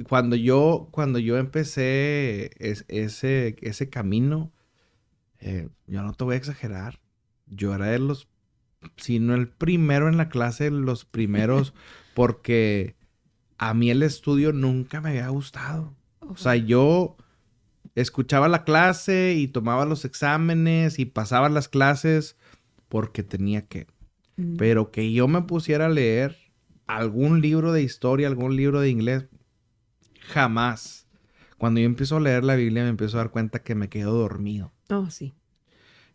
cuando yo empecé ese camino, yo no te voy a exagerar, yo era de los, si no el primero en la clase, los primeros, porque a mí el estudio nunca me había gustado. O sea, yo escuchaba la clase y tomaba los exámenes y pasaba las clases porque tenía que. Pero que yo me pusiera a leer algún libro de historia, algún libro de inglés, jamás. Cuando yo empiezo a leer la Biblia me empiezo a dar cuenta que me quedo dormido. Oh, sí.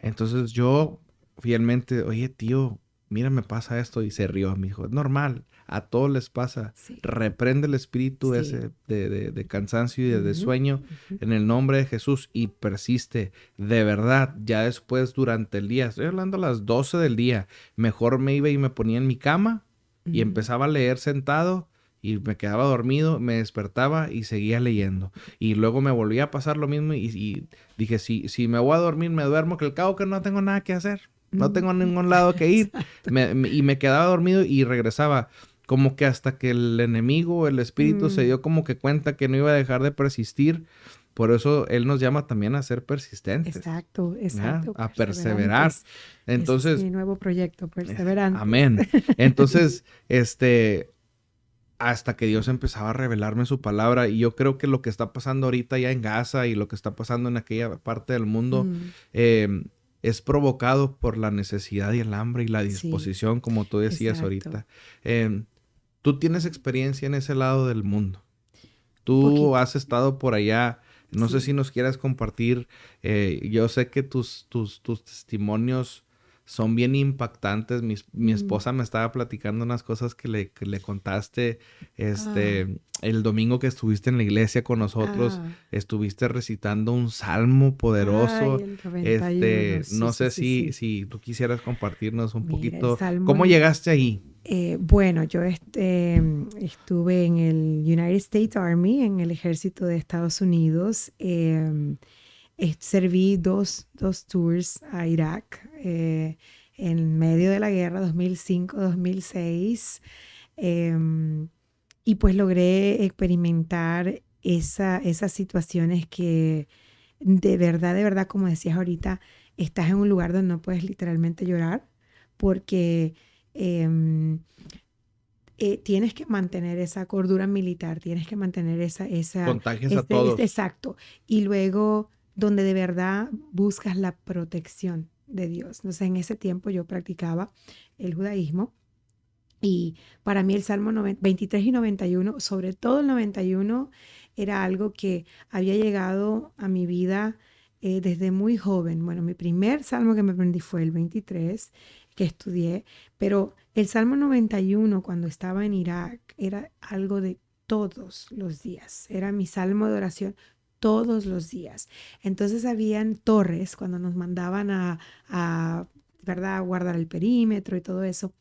Entonces yo fielmente, oye tío, mira me pasa esto y se rió, me dijo, es normal, a todos les pasa. Sí. Reprende el espíritu Sí. ese de cansancio y de Ujú, sueño ujú. en el nombre de Jesús y persiste. De verdad, ya después durante el día, estoy hablando a las 12 del día, mejor me iba y me ponía en mi cama y Ujú. empezaba a leer sentado y me quedaba dormido, me despertaba y seguía leyendo. Y luego me volvía a pasar lo mismo y dije, si me voy a dormir, me duermo, que al cabo que no tengo nada que hacer. No tengo a ningún lado que ir. Exacto. Y me quedaba dormido y regresaba. Como que hasta que el enemigo, el espíritu, se dio como que cuenta que no iba a dejar de persistir. Por eso Él nos llama también a ser persistentes. Exacto, ¿ya? exacto. A perseverar. Perseverantes. Ese es Entonces, mi nuevo proyecto, Perseverantes. amén. Entonces, hasta que Dios empezaba a revelarme su palabra. Y yo creo que lo que está pasando ahorita ya en Gaza y lo que está pasando en aquella parte del mundo Mm, es provocado por la necesidad y el hambre y la sí, disposición, como tú decías exacto. ahorita. Eh, Tú tienes experiencia en ese lado del mundo. Un Tú poquito, has estado por allá. No sé si sí. nos quieras compartir. Yo sé que tus testimonios son bien impactantes. Mi Mm, esposa me estaba platicando unas cosas que le contaste ah, el domingo que estuviste en la iglesia con nosotros. ah, Estuviste recitando un salmo ay, poderoso. el 91, sí, No sí, sé sí, sí. si tú quisieras compartirnos un Mira, el poquito. Salmo. ¿Cómo llegaste ahí? Bueno, yo estuve en el United States Army, en el ejército de Estados Unidos. Serví dos tours a Irak en medio de la guerra, 2005-2006. em, y pues logré experimentar esas situaciones que de verdad, como decías ahorita, estás en un lugar donde no puedes literalmente llorar porque em, tienes que mantener esa cordura militar, tienes que mantener Contagias a todos. exacto. Y luego, donde de verdad buscas la protección de Dios. Entonces, en ese tiempo yo practicaba el judaísmo y para mí el Salmo 23 y 91, sobre todo el 91, era algo que había llegado a mi vida desde muy joven. Bueno, mi primer salmo que me aprendí fue el 23, que estudié, pero el Salmo 91 cuando estaba en Irak era algo de todos los días, era mi salmo de oración todos los días. Entonces habían torres cuando nos mandaban ¿verdad?, a guardar el perímetro y todo eso.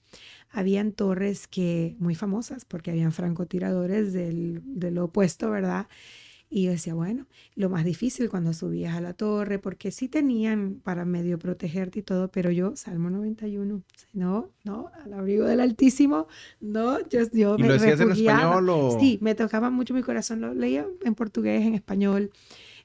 Habían torres que muy famosas porque habían francotiradores del opuesto, ¿verdad? Y yo decía, bueno, lo más difícil cuando subías a la torre, porque sí tenían para medio protegerte y todo, pero yo, Salmo 91, no, no, al abrigo del Altísimo, no, yo ¿Y me lo decías en refugiaba. español o...? Sí, me tocaba mucho mi corazón, lo leía en portugués, en español,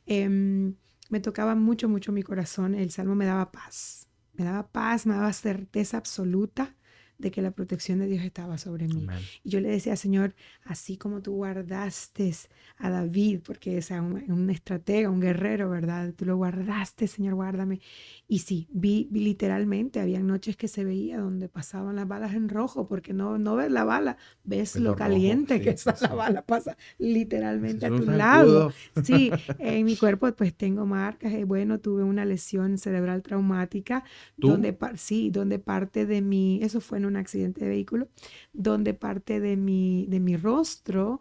em, me tocaba mucho, mucho mi corazón, el Salmo me daba paz, me daba certeza absoluta de que la protección de Dios estaba sobre mí. Amén. Y yo le decía, Señor, así como tú guardaste a David, porque es un estratega, un guerrero, ¿verdad? Tú lo guardaste, Señor, guárdame. Y sí, vi literalmente, había noches que se veía donde pasaban las balas en rojo, porque no ves la bala, ves Pelo lo rojo, caliente que sí, sí, está la sí. bala, pasa Ese literalmente es a un tu lado. zancudo. Sí, en mi cuerpo pues tengo marcas, bueno, tuve una lesión cerebral traumática, ¿Tú? sí, donde parte de eso fue en un accidente de vehículo, donde parte de mi rostro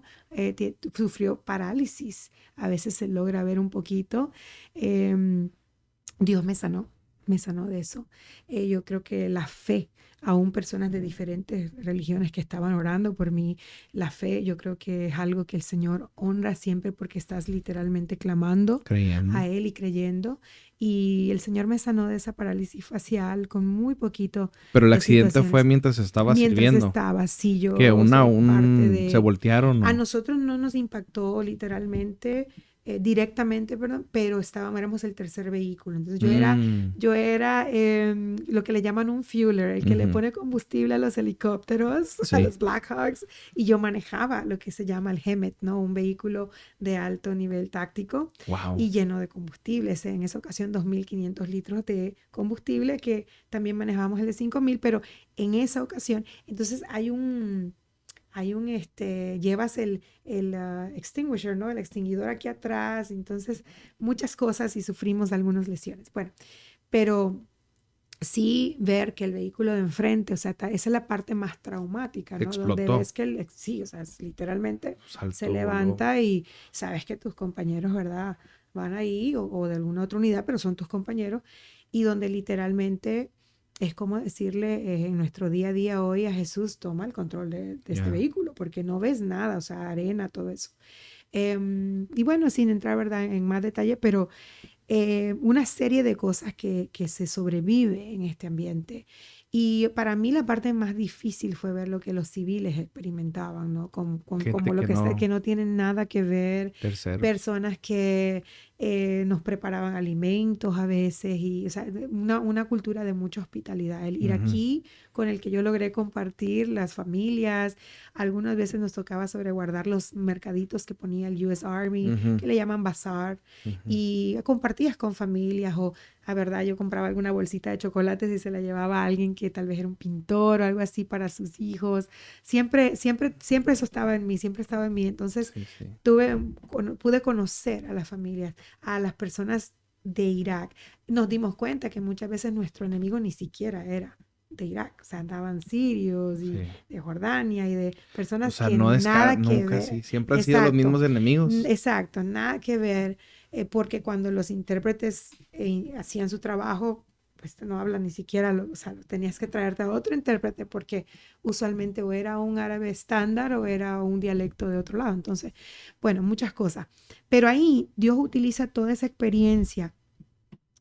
sufrió parálisis. A veces se logra ver un poquito. Em, Dios me sanó de eso. Yo creo que la fe, aún personas de diferentes religiones que estaban orando por mí, la fe yo creo que es algo que el Señor honra siempre porque estás literalmente clamando Creyendo. a Él y creyendo. Y el Señor me sanó de esa parálisis facial con muy poquito Pero el de accidente fue situaciones. mientras estaba Mientras sirviendo. estaba, sí, Que yo soy parte se de... voltearon A o... nosotros no nos impactó literalmente, directamente, perdón, pero éramos el tercer vehículo. Entonces yo era, Mm, yo era lo que le llaman un fueler, el que le ujú, pone combustible a los helicópteros, a sí. los Blackhawks, y yo manejaba lo que se llama el HEMET, ¿no? Un vehículo de alto nivel táctico Wow. y lleno de combustibles. En esa ocasión 2.500 litros de combustible, que también manejábamos el de 5.000, pero en esa ocasión, entonces llevas el extinguisher, ¿no? El extinguidor aquí atrás, entonces muchas cosas y sufrimos algunas lesiones. Bueno, pero sí ver que el vehículo de enfrente, o sea, esa es la parte más traumática, ¿no? Donde Explotó. ves que sí, o sea, literalmente se Saltó, voló. levanta y sabes que tus compañeros, ¿verdad? Van ahí o de alguna otra unidad, pero son tus compañeros y donde literalmente es como decirle en nuestro día a día hoy a Jesús, toma el control de este Ya. vehículo, porque no ves nada, o sea, arena, todo eso. Y bueno, sin entrar, ¿verdad?, en más detalle, pero una serie de cosas que se sobrevive en este ambiente. Y para mí la parte más difícil fue ver lo que los civiles experimentaban, ¿no? Gente Como lo que que no... no tienen nada que ver, Terceros. personas que nos preparaban alimentos a veces y, o sea, una cultura de mucha hospitalidad. El iraquí con el que yo logré compartir, las familias, algunas veces nos tocaba sobreguardar los mercaditos que ponía el US Army, que le llaman bazar, y compartías con familias o, a verdad, yo compraba alguna bolsita de chocolates y se la llevaba a alguien que tal vez era un pintor o algo así para sus hijos. Siempre eso estaba en mí, siempre estaba en mí. Entonces, pude conocer a las familias, a las personas de Irak. Nos dimos cuenta que muchas veces nuestro enemigo ni siquiera era de Irak, o sea, andaban sirios y de Jordania y de personas que nada que ver. Sí, siempre han sido los mismos enemigos. Exacto, nada que ver, porque cuando los intérpretes hacían su trabajo, pues no hablan ni siquiera, o sea, tenías que traerte a otro intérprete porque usualmente o era un árabe estándar o era un dialecto de otro lado. Entonces, bueno, muchas cosas. Pero ahí Dios utiliza toda esa experiencia.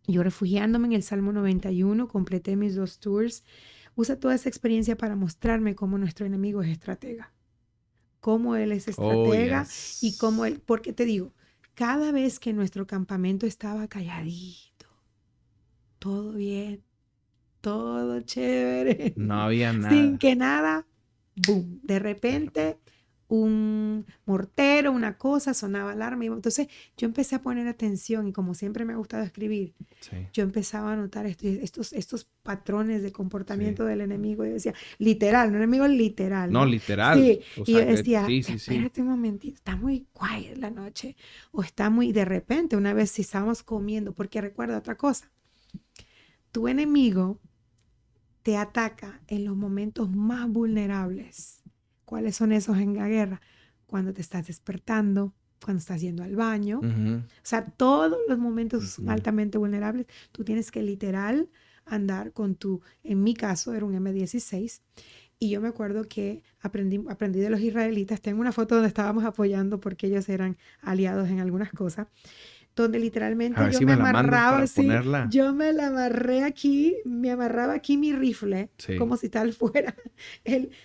Yo refugiándome en el Salmo 91, completé mis 2 tours, usa toda esa experiencia para mostrarme cómo nuestro enemigo es estratega, cómo él es estratega y cómo él, porque te digo, cada vez que nuestro campamento estaba calladito, todo bien, todo chévere, no había nada, sin que nada, boom, de repente un mortero, una cosa, sonaba alarma. Entonces yo empecé a poner atención y como siempre me ha gustado escribir, yo empezaba a notar estos patrones de comportamiento del enemigo. Yo decía, literal, no enemigo literal. No, literal. Sí, o y sea, yo decía, espérate un momentito, está muy quiet la noche. O está muy, de repente, una vez si estábamos comiendo, porque recuerda otra cosa, tu enemigo te ataca en los momentos más vulnerables. ¿Cuáles son esos en la guerra? Cuando te estás despertando, cuando estás yendo al baño. O sea, todos los momentos altamente vulnerables, tú tienes que literal andar con en mi caso era un M16, y yo me acuerdo que aprendí de los israelitas. Tengo una foto donde estábamos apoyando porque ellos eran aliados en algunas cosas, donde literalmente yo me amarraba así, yo me la amarré aquí, me amarraba aquí mi rifle, como si tal fuera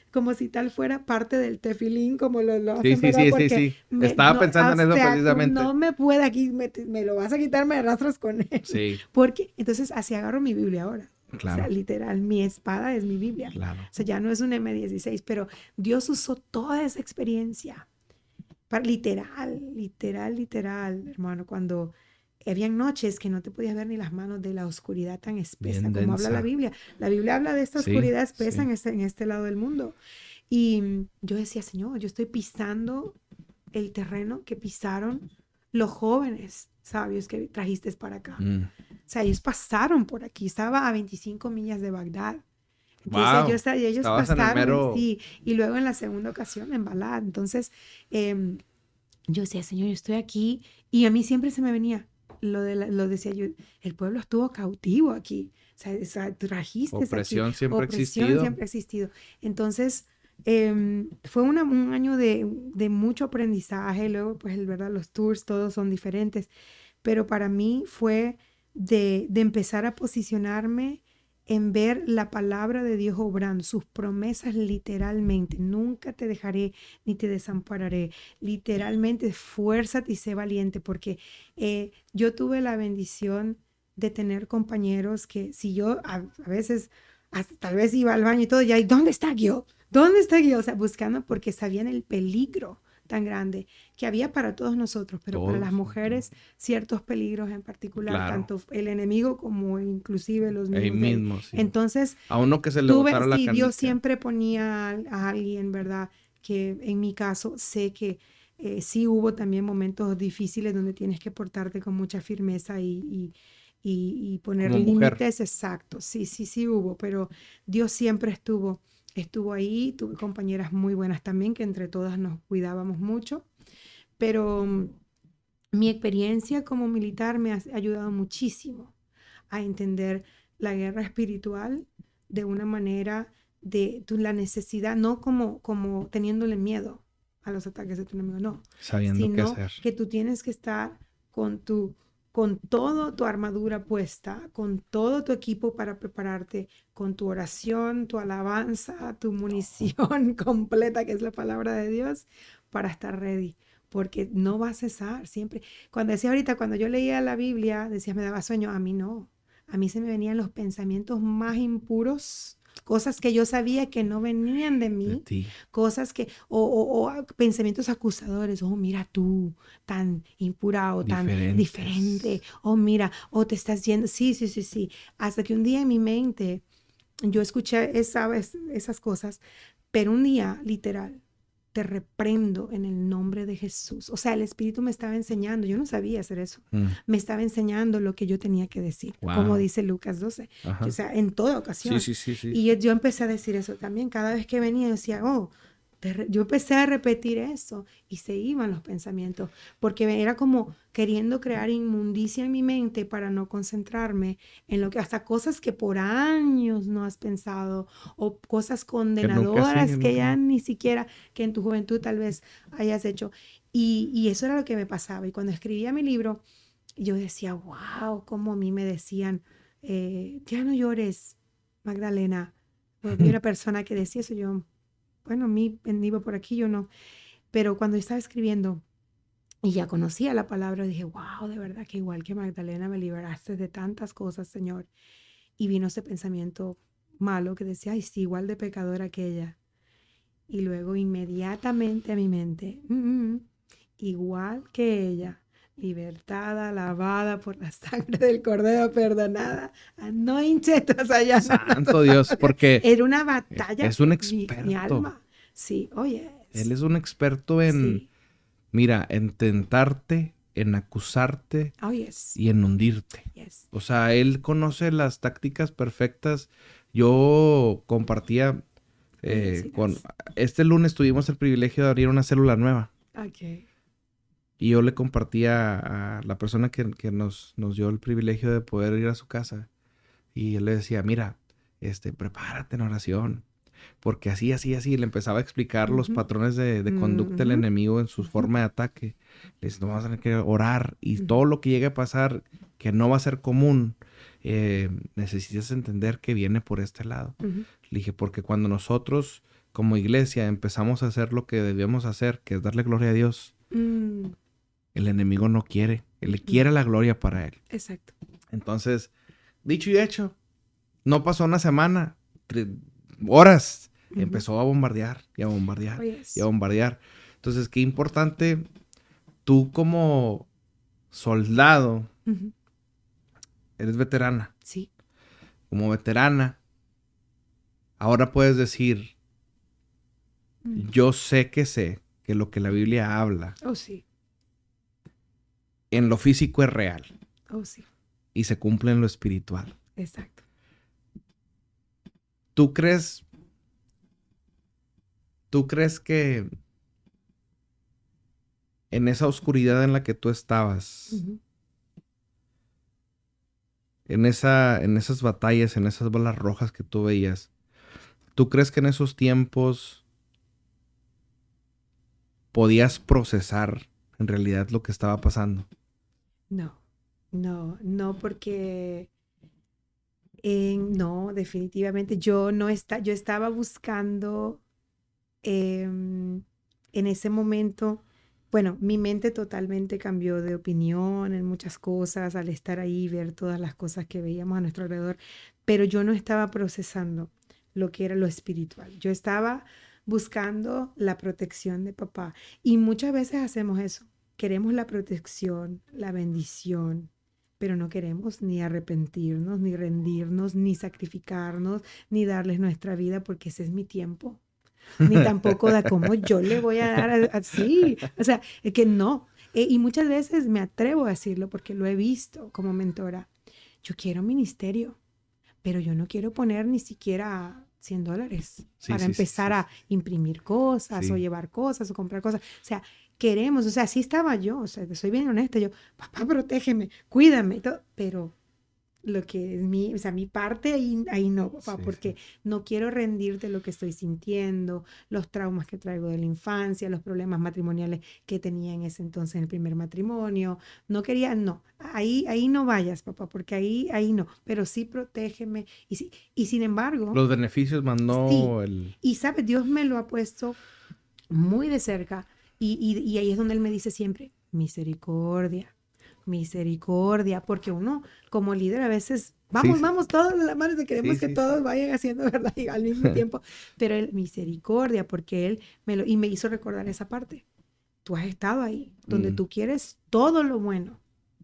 como si tal fuera parte del tefilín, como lo hacen, sí. Estaba pensando en eso precisamente. No me puede aquí, me lo vas a quitar, me arrastras con él. Sí. Porque entonces así agarro mi Biblia ahora. Claro. O sea, literal, mi espada es mi Biblia. Claro. O sea, ya no es un M16, pero Dios usó toda esa experiencia. Literal, hermano, cuando habían noches que no te podías ver ni las manos de la oscuridad tan espesa como habla la Biblia. La Biblia habla de esta oscuridad espesa en este lado del mundo. Y yo decía, Señor, yo estoy pisando el terreno que pisaron los jóvenes sabios que trajiste para acá. O sea, ellos pasaron por aquí. Estaba a 25 millas de Bagdad. Entonces ellos pasaron, sí, y luego en la segunda ocasión en Balad. Entonces yo decía, Señor, yo estoy aquí, y a mí siempre se me venía lo decía yo, el pueblo estuvo cautivo aquí, o sea trajiste opresión aquí. Siempre ha existido. Entonces fue un año de mucho aprendizaje. Luego pues verdad los tours todos son diferentes, pero para mí fue de empezar a posicionarme en ver la palabra de Dios obrando, sus promesas literalmente. Nunca te dejaré ni te desampararé. Literalmente, esfuérzate y sé valiente, porque yo tuve la bendición de tener compañeros que si yo a veces, hasta tal vez iba al baño y todo, ya, ¿dónde está Gil? ¿Dónde está Gil? O sea, buscando, porque sabían el peligro tan grande que había para todos nosotros, pero para las mujeres ciertos peligros en particular, tanto el enemigo como inclusive los mismos. Entonces, a uno que se le botara la canica. Dios siempre ponía a alguien, ¿verdad? Que en mi caso sé que sí hubo también momentos difíciles donde tienes que portarte con mucha firmeza y poner límites exactos. Sí hubo, pero Dios siempre estuvo ahí. Tuve compañeras muy buenas también, que entre todas nos cuidábamos mucho, pero mi experiencia como militar me ha ayudado muchísimo a entender la guerra espiritual de una manera de la necesidad, no como teniéndole miedo a los ataques de tu enemigo, no, sabiendo qué hacer, que tú tienes que estar con toda tu armadura puesta, con todo tu equipo para prepararte, con tu oración, tu alabanza, tu munición completa, que es la palabra de Dios, para estar ready. porque no va a cesar siempre. Cuando decía ahorita, cuando yo leía la Biblia, decías, me daba sueño, a mí no. A mí se me venían los pensamientos más impuros, cosas que yo sabía que no venían de De mí, ti. cosas que, o pensamientos acusadores, oh, mira tú, tan impura o tan diferente, Diferentes. oh, mira, oh, te estás yendo, sí, sí, sí, sí, hasta que un día en mi mente yo escuché esas cosas, pero un día, literal, te reprendo en el nombre de Jesús. O sea, el Espíritu me estaba enseñando, yo no sabía hacer eso, me estaba enseñando lo que yo tenía que decir, como Wow. dice Lucas 12, o Ajá. sea, en toda Sí, ocasión. sí, sí, sí. Y yo empecé a decir eso también, cada vez que venía yo decía, oh, yo empecé a repetir eso y se iban los pensamientos, porque era como queriendo crear inmundicia en mi mente para no concentrarme en lo que, hasta cosas que por años no has pensado o cosas Que nunca condenadoras siguen, que nunca. ya ni siquiera, que en tu juventud tal vez hayas hecho. Y eso era lo que me pasaba. Y cuando escribía mi libro, yo decía, wow, como a mí me decían, ya no llores, Magdalena. Había una persona que decía eso, yo, bueno, a mí vivo por aquí, yo no. Pero cuando estaba escribiendo y ya conocía la palabra, dije, wow, de verdad que igual que Magdalena me liberaste de tantas cosas, Señor. Y vino ese pensamiento malo que decía, ay, sí, igual de pecadora que ella. Y luego inmediatamente a mi mente, igual que ella, libertada, lavada por la sangre del Cordero, perdonada, anointed, o sea, ya no, no, tú Santo Dios, sabes. porque Era una batalla, es un mi experto. alma. Sí, oye, Él es un experto en, sí, mira, en tentarte, en acusarte oh, yes, y en hundirte. yes. O sea, él conoce las tácticas perfectas. Yo compartía con... Felicidades. Este lunes tuvimos el privilegio de abrir una célula nueva. Ok. Y yo le compartía a la persona que nos dio el privilegio de poder ir a su casa. Y él le decía, mira, prepárate en oración. Porque así, así, así, le empezaba a explicar los Ujú, patrones de conducta del ujú, enemigo en su ujú, forma de ataque. Le dice, no, vamos a tener que orar y ujú, todo lo que llegue a pasar, que no va a ser común, necesitas entender que viene por este lado. ujú. Le dije, porque cuando nosotros como iglesia empezamos a hacer lo que debíamos hacer, que es darle gloria a Dios, Mm, el enemigo no quiere, él le no, quiere la gloria para él. exacto. Entonces, dicho y hecho, no pasó una semana, horas, Ujú. empezó a bombardear y a Oh, bombardear y a yes. bombardear. Entonces, qué importante, tú como soldado, Ujú. eres veterana, Sí. como veterana, ahora puedes decir, Mm. yo sé que lo que la Biblia habla Oh, sí. en lo físico es real Oh, sí. y se cumple en lo espiritual. Exacto. ¿Tú crees, tú crees que en esa oscuridad en la que tú estabas, Ujú. en esas batallas, en esas balas rojas que tú veías, ¿tú crees que en esos tiempos podías procesar en realidad lo que estaba pasando? No, no, no, porque no, definitivamente yo no yo estaba buscando en ese momento, bueno, mi mente totalmente cambió de opinión en muchas cosas al estar ahí, ver todas las cosas que veíamos a nuestro alrededor, pero yo no estaba procesando lo que era lo espiritual. Yo estaba buscando la protección de papá y muchas veces hacemos eso. Queremos la protección, la bendición, pero no queremos ni arrepentirnos, ni rendirnos, ni sacrificarnos, ni darles nuestra vida porque ese es mi tiempo, ni tampoco da como yo le voy a dar así. O sea, es que no. Y muchas veces me atrevo a decirlo porque lo he visto como mentora. Yo quiero ministerio, pero yo no quiero poner ni siquiera $100 Sí, para sí, sí, empezar sí, a sí. imprimir cosas o Sí. llevar cosas o comprar cosas. O sea, queremos, o sea, así estaba yo, o sea, soy bien honesta, yo, papá, protégeme, cuídame, y todo, pero lo que es mi, o sea, mi parte ahí no, papá, Sí, sí. porque no quiero rendirte lo que estoy sintiendo, los traumas que traigo de la infancia, los problemas matrimoniales que tenía en ese entonces en el primer matrimonio. No quería, no, ahí no vayas, papá, porque ahí no, pero sí protégeme. Y sin embargo, Los beneficios sí, mandó el... y sabes, Dios me lo ha puesto muy de cerca Y ahí es donde él me dice siempre, misericordia, misericordia, porque uno como líder a veces, Sí, vamos, sí, vamos, todos de la mano, sí, queremos que sí, sí. todos vayan haciendo, ¿verdad? Y al mismo tiempo, pero él, misericordia, porque él y me hizo recordar esa parte. Tú has estado ahí, donde Mm. tú quieres todo lo bueno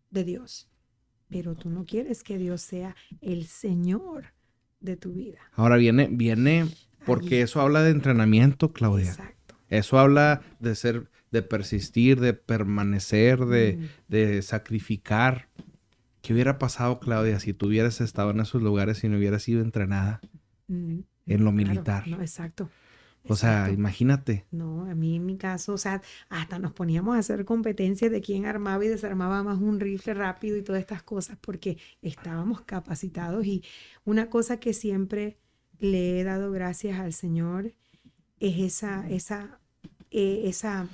de Dios, pero tú no quieres que Dios sea el Señor de tu vida. Ahora viene, porque Allí, eso habla de entrenamiento, Claudia. exacto. Eso habla de ser, de persistir, de permanecer, de sacrificar. ¿Qué hubiera pasado, Claudia, si tú hubieras estado en esos lugares y no hubieras sido entrenada en lo Claro, militar? no, exacto, O sea, exacto. imagínate. No, a mí en mi caso, o sea, hasta nos poníamos a hacer competencias de quién armaba y desarmaba más un rifle rápido y todas estas cosas, porque estábamos capacitados. Y una cosa que siempre le he dado gracias al Señor es esa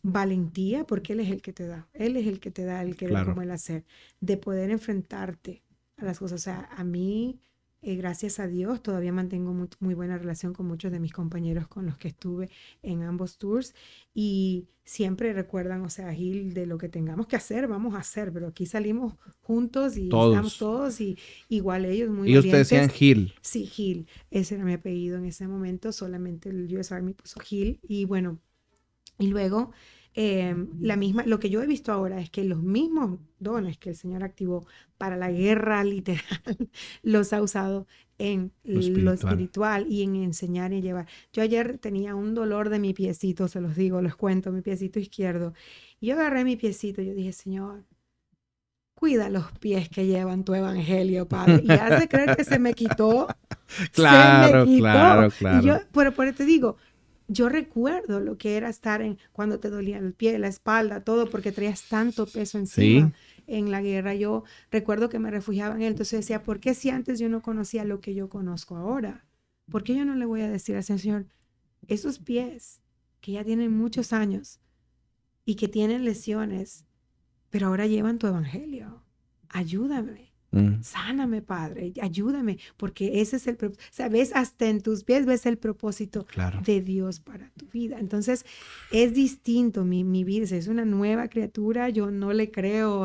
valentía, porque Él es el que te da, Él es el que te da el querer Claro. como el hacer, de poder enfrentarte a las cosas. O sea, a mí, gracias a Dios, todavía mantengo muy buena relación con muchos de mis compañeros con los que estuve en ambos tours y siempre recuerdan, o sea, Gil, de lo que tengamos que hacer, vamos a hacer, pero aquí salimos juntos y estamos Todos. todos y igual ellos muy Ellos te decían valientes. Gil. Sí, Gil, ese era mi apellido en ese momento, solamente el US Army puso Gil y bueno, y luego, lo que yo he visto ahora es que los mismos dones que el Señor activó para la guerra literal, los ha usado en Lo lo espiritual. espiritual y en enseñar y llevar. Yo ayer tenía un dolor de mi piecito, se los digo, les cuento, mi piecito izquierdo. Y yo agarré mi piecito y yo dije, Señor, cuida los pies que llevan tu evangelio, Padre. Y has de creer que se me quitó, se me Claro, quitó. claro, Y yo, claro. pero te digo, yo recuerdo lo que era estar cuando te dolía el pie, la espalda, todo, porque traías tanto peso Sí, encima en la guerra. Yo recuerdo que me refugiaba en él, entonces decía, ¿por qué si antes yo no conocía lo que yo conozco ahora? ¿Por qué yo no le voy a decir al Señor, esos pies que ya tienen muchos años y que tienen lesiones, pero ahora llevan tu evangelio? Ayúdame. mm, Sáname, Padre, ayúdame, porque ese es el propósito. O sea, ves, hasta en tus pies ves el propósito claro. de Dios para tu vida. Entonces, es distinto mi vida, es una nueva criatura, yo no le creo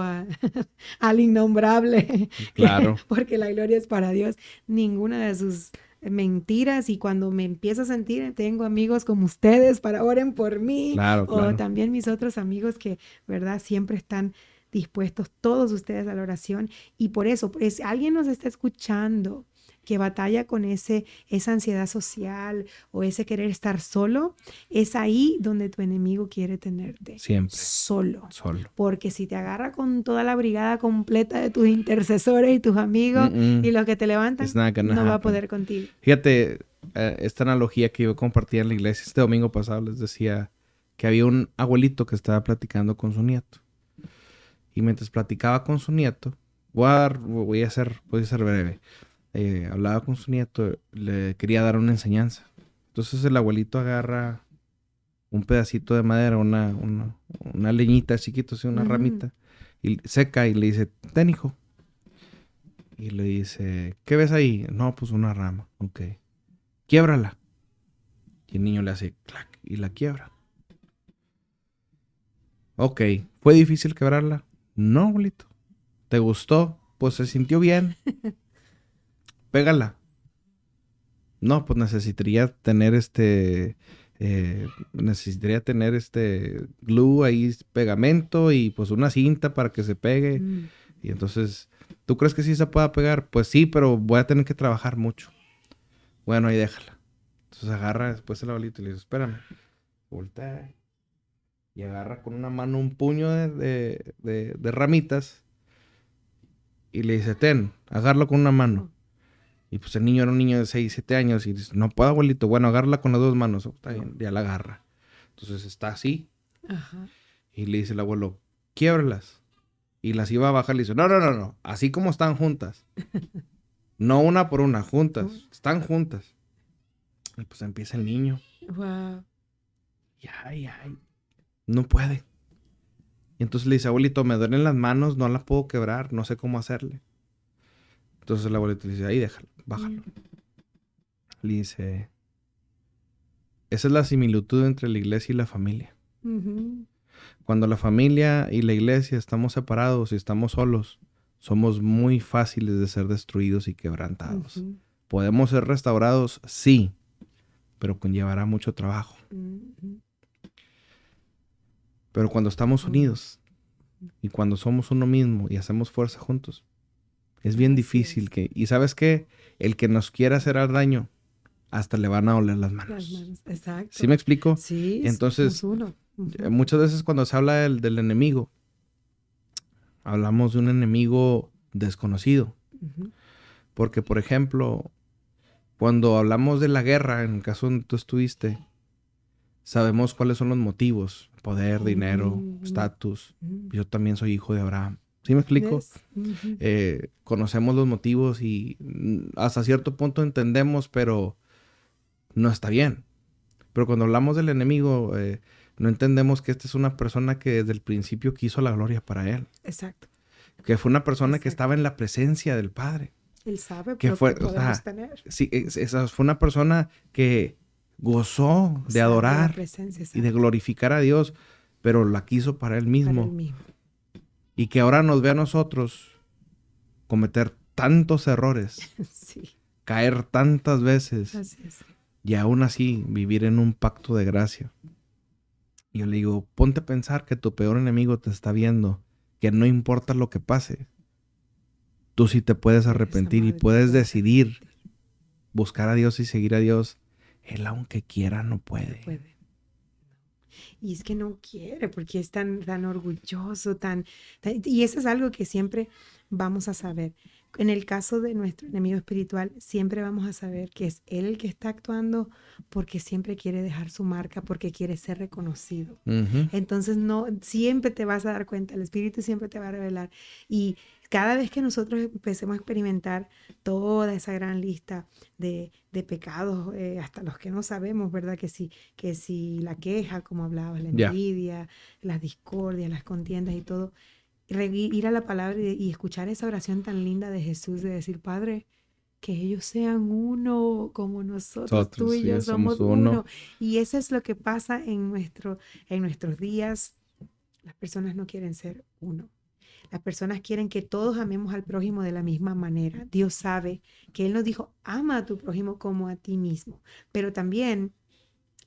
al innombrable, Claro, porque la gloria es para Dios, ninguna de sus mentiras y cuando me empiezo a sentir, tengo amigos como ustedes para oren por mí claro, o claro. también mis otros amigos que, ¿verdad? Siempre están dispuestos todos ustedes a la oración y por eso, pues, alguien nos está escuchando que batalla con esa ansiedad social o ese querer estar solo, es ahí donde tu enemigo quiere tenerte, Siempre. solo. Solo. Porque si te agarra con toda la brigada completa de tus intercesores y tus amigos y Mm-mm. los que te It's levantan, not gonna no va a happen. poder contigo. Fíjate, esta analogía que yo compartía en la iglesia este domingo pasado, les decía que había un abuelito que estaba platicando con su nieto. Y mientras platicaba con su nieto, voy a ser breve. Hablaba con su nieto, le quería dar una enseñanza. Entonces el abuelito agarra un pedacito de madera, una leñita chiquita, así, una Ujú. ramita, y seca y le dice, ten hijo. Y le dice, ¿qué ves ahí? No, pues una rama. Ok. Quiébrala. Y el niño le hace clac y la quiebra. Ok. ¿Fue difícil quebrarla? No, abuelito. ¿Te gustó? Pues se sintió bien. Pégala. No, pues necesitaría tener glue ahí, pegamento y pues una cinta para que se pegue. Mm. Y entonces, ¿tú crees que sí se pueda pegar? Pues sí, pero voy a tener que trabajar mucho. Bueno, ahí déjala. Entonces agarra después el abuelito y le dice, espérame. Voltea y agarra con una mano un puño de ramitas y le dice, ten, agárralo con una mano. Oh. Y pues el niño era un niño de 6 7 años y dice, no puedo, abuelito. Bueno, agárrala con las dos manos. Oh, está bien, ya la agarra. Entonces está así Ajá. y le dice el abuelo, quiébralas. Y las iba a bajar y le dice, no, no, no, no, así como están juntas. No una por una, juntas. Están juntas. Y pues empieza el niño. Wow. Y ay, no puede. Y entonces le dice, abuelito, me duelen las manos, no las puedo quebrar, no sé cómo hacerle. Entonces el abuelito le dice, ahí déjalo, bájalo. Le dice, esa es la similitud entre la iglesia y la familia. Ujú. Cuando la familia y la iglesia estamos separados y estamos solos, somos muy fáciles de ser destruidos y quebrantados. Ujú. ¿Podemos ser restaurados? Sí, pero conllevará mucho trabajo. Ujú. Pero cuando estamos Uno. unidos y cuando somos uno mismo y hacemos fuerza juntos, es bien Así difícil es. que... Y ¿sabes qué? El que nos quiera hacer daño, hasta le van a doler las Las manos. manos, ¿Sí me exacto. explico? Sí, somos Entonces, uno. Ujú. muchas veces cuando se habla del enemigo, hablamos de un enemigo desconocido. Ujú. Porque, por ejemplo, cuando hablamos de la guerra, en el caso donde tú estuviste, sabemos cuáles son los motivos. Poder, dinero, Ujú. estatus. Ujú. Yo también soy hijo de Abraham. ¿Sí me explico? Yes. Ujú. Conocemos los motivos y hasta cierto punto entendemos, pero no está bien. Pero cuando hablamos del enemigo, no entendemos que esta es una persona que desde el principio quiso la gloria para él. Exacto. Que fue una persona que estaba Exacto. en la presencia del Padre. Él sabe Que lo que fue, o podemos sea, tener. sí, esa fue una persona que gozó de Gozar de la adorar presencia, y de exacto. glorificar a Dios, pero la quiso para él Para él mismo. mismo. Y que ahora nos ve a nosotros cometer tantos errores, Sí, caer tantas veces así es. y aún así vivir en un pacto de gracia. Y yo le digo, ponte a pensar que tu peor enemigo te está viendo, que no importa lo que pase, tú sí te puedes Eres arrepentir y amado y te puedes puedes decidir arrepentir. buscar a Dios y seguir a Dios. Él aunque quiera no No puede. puede. Y es que no quiere porque es tan orgulloso, y eso es algo que siempre vamos a saber. En el caso de nuestro enemigo espiritual, siempre vamos a saber que es él el que está actuando porque siempre quiere dejar su marca, porque quiere ser reconocido. Ujú. Entonces, no, siempre te vas a dar cuenta, el Espíritu siempre te va a revelar. Y cada vez que nosotros empecemos a experimentar toda esa gran lista de pecados, hasta los que no sabemos, ¿verdad? Que si la queja, como hablabas, la Ya. envidia, las discordias, las contiendas y todo, ir a la palabra y escuchar esa oración tan linda de Jesús de decir, Padre, que ellos sean uno como nosotros, tú Nosotros y yo ya somos somos uno. uno. Y eso es lo que pasa en nuestros días. Las personas no quieren ser uno. Las personas quieren que todos amemos al prójimo de la misma manera. Dios sabe que Él nos dijo, ama a tu prójimo como a ti mismo. Pero también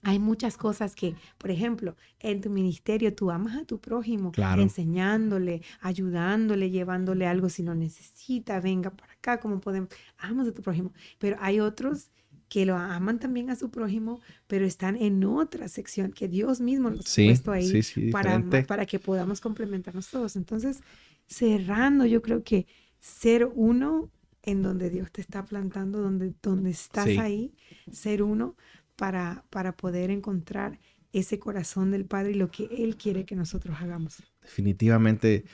hay muchas cosas que, por ejemplo, en tu ministerio tú amas a tu prójimo, Claro. enseñándole, ayudándole, llevándole algo si lo necesita, venga para acá, como podemos, amas a tu prójimo. Pero hay otros que lo aman también a su prójimo, pero están en otra sección que Dios mismo nos ha Sí, puesto ahí sí, sí, diferente. para que podamos complementarnos todos. Entonces, cerrando, yo creo que ser uno en donde Dios te está plantando, donde estás Sí, ahí, ser uno para poder encontrar ese corazón del Padre y lo que Él quiere que nosotros hagamos. definitivamente.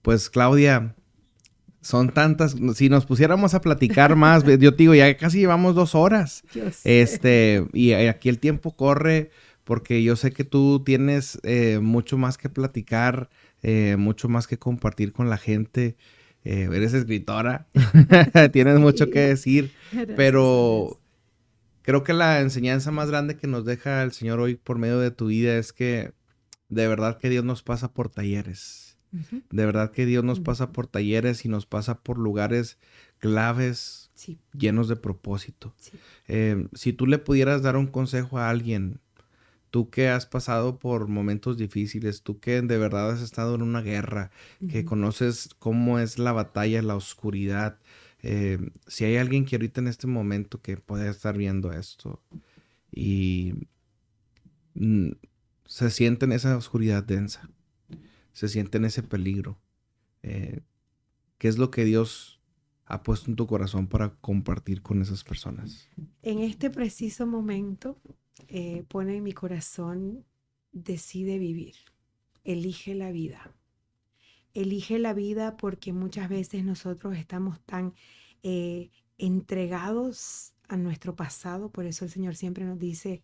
Pues Claudia, son tantas, si nos pusiéramos a platicar más, yo te digo, ya casi llevamos 2 horas. Yo sé. Y aquí el tiempo corre porque yo sé que tú tienes mucho más que platicar, mucho más que compartir con la gente. Eres escritora, tienes mucho que Sí, decir, gracias a pero Dios. creo que la enseñanza más grande que nos deja el Señor hoy por medio de tu vida es que de verdad que Dios nos pasa por talleres. Ujú, De verdad que Dios nos ujú. pasa por talleres y nos pasa por lugares claves Sí, llenos de propósito. sí. Si tú le pudieras dar un consejo a alguien, tú que has pasado por momentos difíciles, tú que de verdad has estado en una guerra, que Ujú. conoces cómo es la batalla, la oscuridad, si hay alguien que ahorita en este momento que puede estar viendo esto y mm, se siente en esa oscuridad densa, se siente en ese peligro, eh, ¿qué es lo que Dios ha puesto en tu corazón para compartir con esas personas? En este preciso momento, pone en mi corazón, decide vivir, elige la vida. Elige la vida porque muchas veces nosotros estamos tan entregados a nuestro pasado, por eso el Señor siempre nos dice,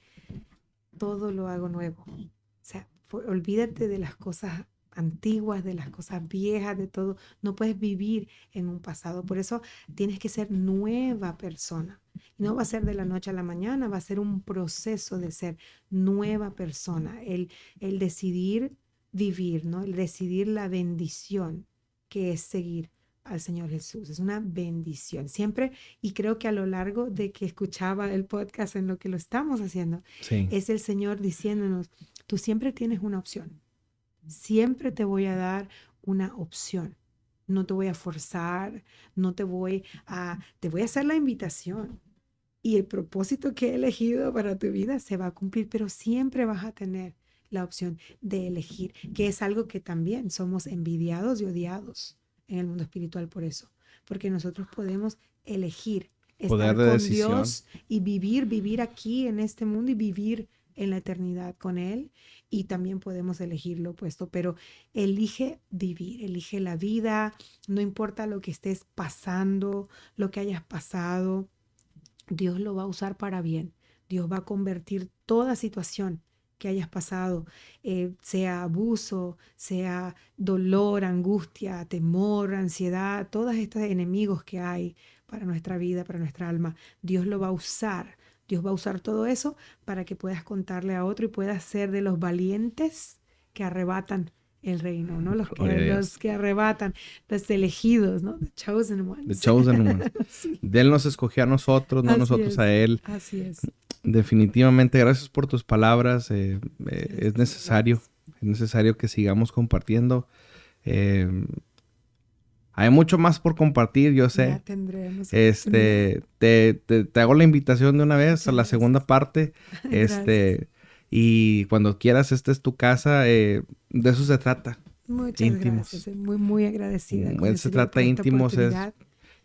todo lo hago nuevo. O sea, olvídate de las cosas antiguas, de las cosas viejas, de todo. No puedes vivir en un pasado. Por eso tienes que ser nueva persona. No va a ser de la noche a la mañana, va a ser un proceso de ser nueva persona. El decidir vivir, ¿no? El decidir la bendición que es seguir al Señor Jesús. Es una bendición. Siempre, y creo que a lo largo de que escuchaba el podcast en lo que lo estamos haciendo, Sí. es el Señor diciéndonos, tú siempre tienes una opción. Siempre te voy a dar una opción. No te voy a forzar, te voy a hacer la invitación. Y el propósito que he elegido para tu vida se va a cumplir, pero siempre vas a tener la opción de elegir, que es algo que también somos envidiados y odiados en el mundo espiritual por eso, porque nosotros podemos elegir Poder estar de con decisión. Dios y vivir aquí en este mundo y vivir en la eternidad con Él, y también podemos elegir lo opuesto, pero elige vivir, elige la vida, no importa lo que estés pasando, lo que hayas pasado, Dios lo va a usar para bien. Dios va a convertir toda situación que hayas pasado, sea abuso, sea dolor, angustia, temor, ansiedad, todos estos enemigos que hay para nuestra vida, para nuestra alma, Dios lo va a usar. Dios va a usar todo eso para que puedas contarle a otro y puedas ser de los valientes que arrebatan el reino, ¿no? Los que arrebatan, los elegidos, ¿no? The chosen ones. The chosen ones. Sí. De Él nos escogió a nosotros, no Así nosotros es, a Él. así es. Definitivamente, gracias por tus palabras. Es Gracias. necesario que sigamos compartiendo. Hay mucho más por compartir, yo sé. Ya tendremos oportunidad. Te hago la invitación de una vez Muchas a la segunda gracias. parte. Gracias. Y cuando quieras, esta es tu casa. De eso se trata. Muchas Íntimos. gracias. Muy, muy agradecida con el Se Señor trata por esta íntimos. oportunidad.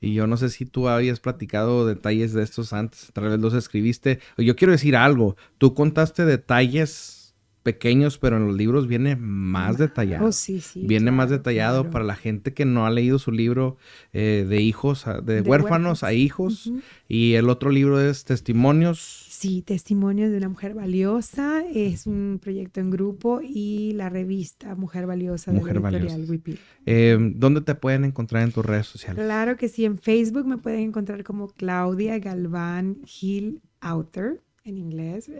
Y yo no sé si tú habías platicado detalles de estos antes, tal vez los escribiste. Yo quiero decir algo. Tú contaste detalles pequeños, pero en los libros viene más detallado. Oh, sí, Viene más claro, detallado claro. para la gente que no ha leído su libro de hijos, de huérfanos a hijos. Ujú. Y el otro libro es Testimonios. Sí, Testimonio de una Mujer Valiosa. Es un proyecto en grupo, y la revista Mujer Valiosa de la editorial WIPI. ¿Dónde te pueden encontrar en tus redes sociales? Claro que sí, en Facebook me pueden encontrar como Claudia Galván Gil Author, en inglés.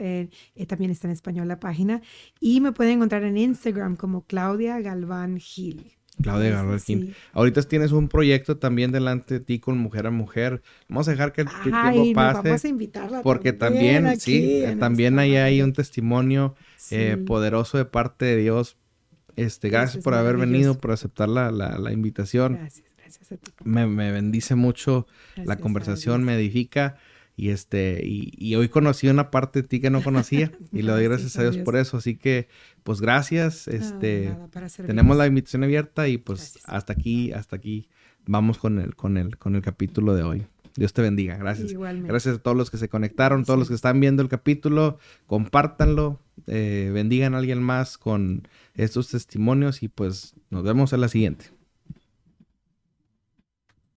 También está en español la página. Y me pueden encontrar en Instagram como Claudia Galván Gil. Claudia Galván Gil. Sí. Ahorita tienes un proyecto también delante de ti con Mujer a Mujer. Vamos a dejar que el tiempo pase. Vamos a invitarla porque también aquí, sí, también ahí hay un testimonio poderoso de parte de Dios. Gracias por haber venido, por aceptar la invitación. Gracias a ti. Me bendice mucho la conversación, me edifica. Y hoy conocí una parte de ti que no conocía. Y le doy gracias a Dios por eso. Así que, pues gracias. Tenemos la invitación abierta y pues hasta aquí vamos con el capítulo de hoy. Dios te bendiga. Gracias. Igualmente. Gracias a todos los que se conectaron, todos los que están viendo el capítulo. Compártanlo. Bendigan a alguien más con estos testimonios y pues nos vemos en la siguiente.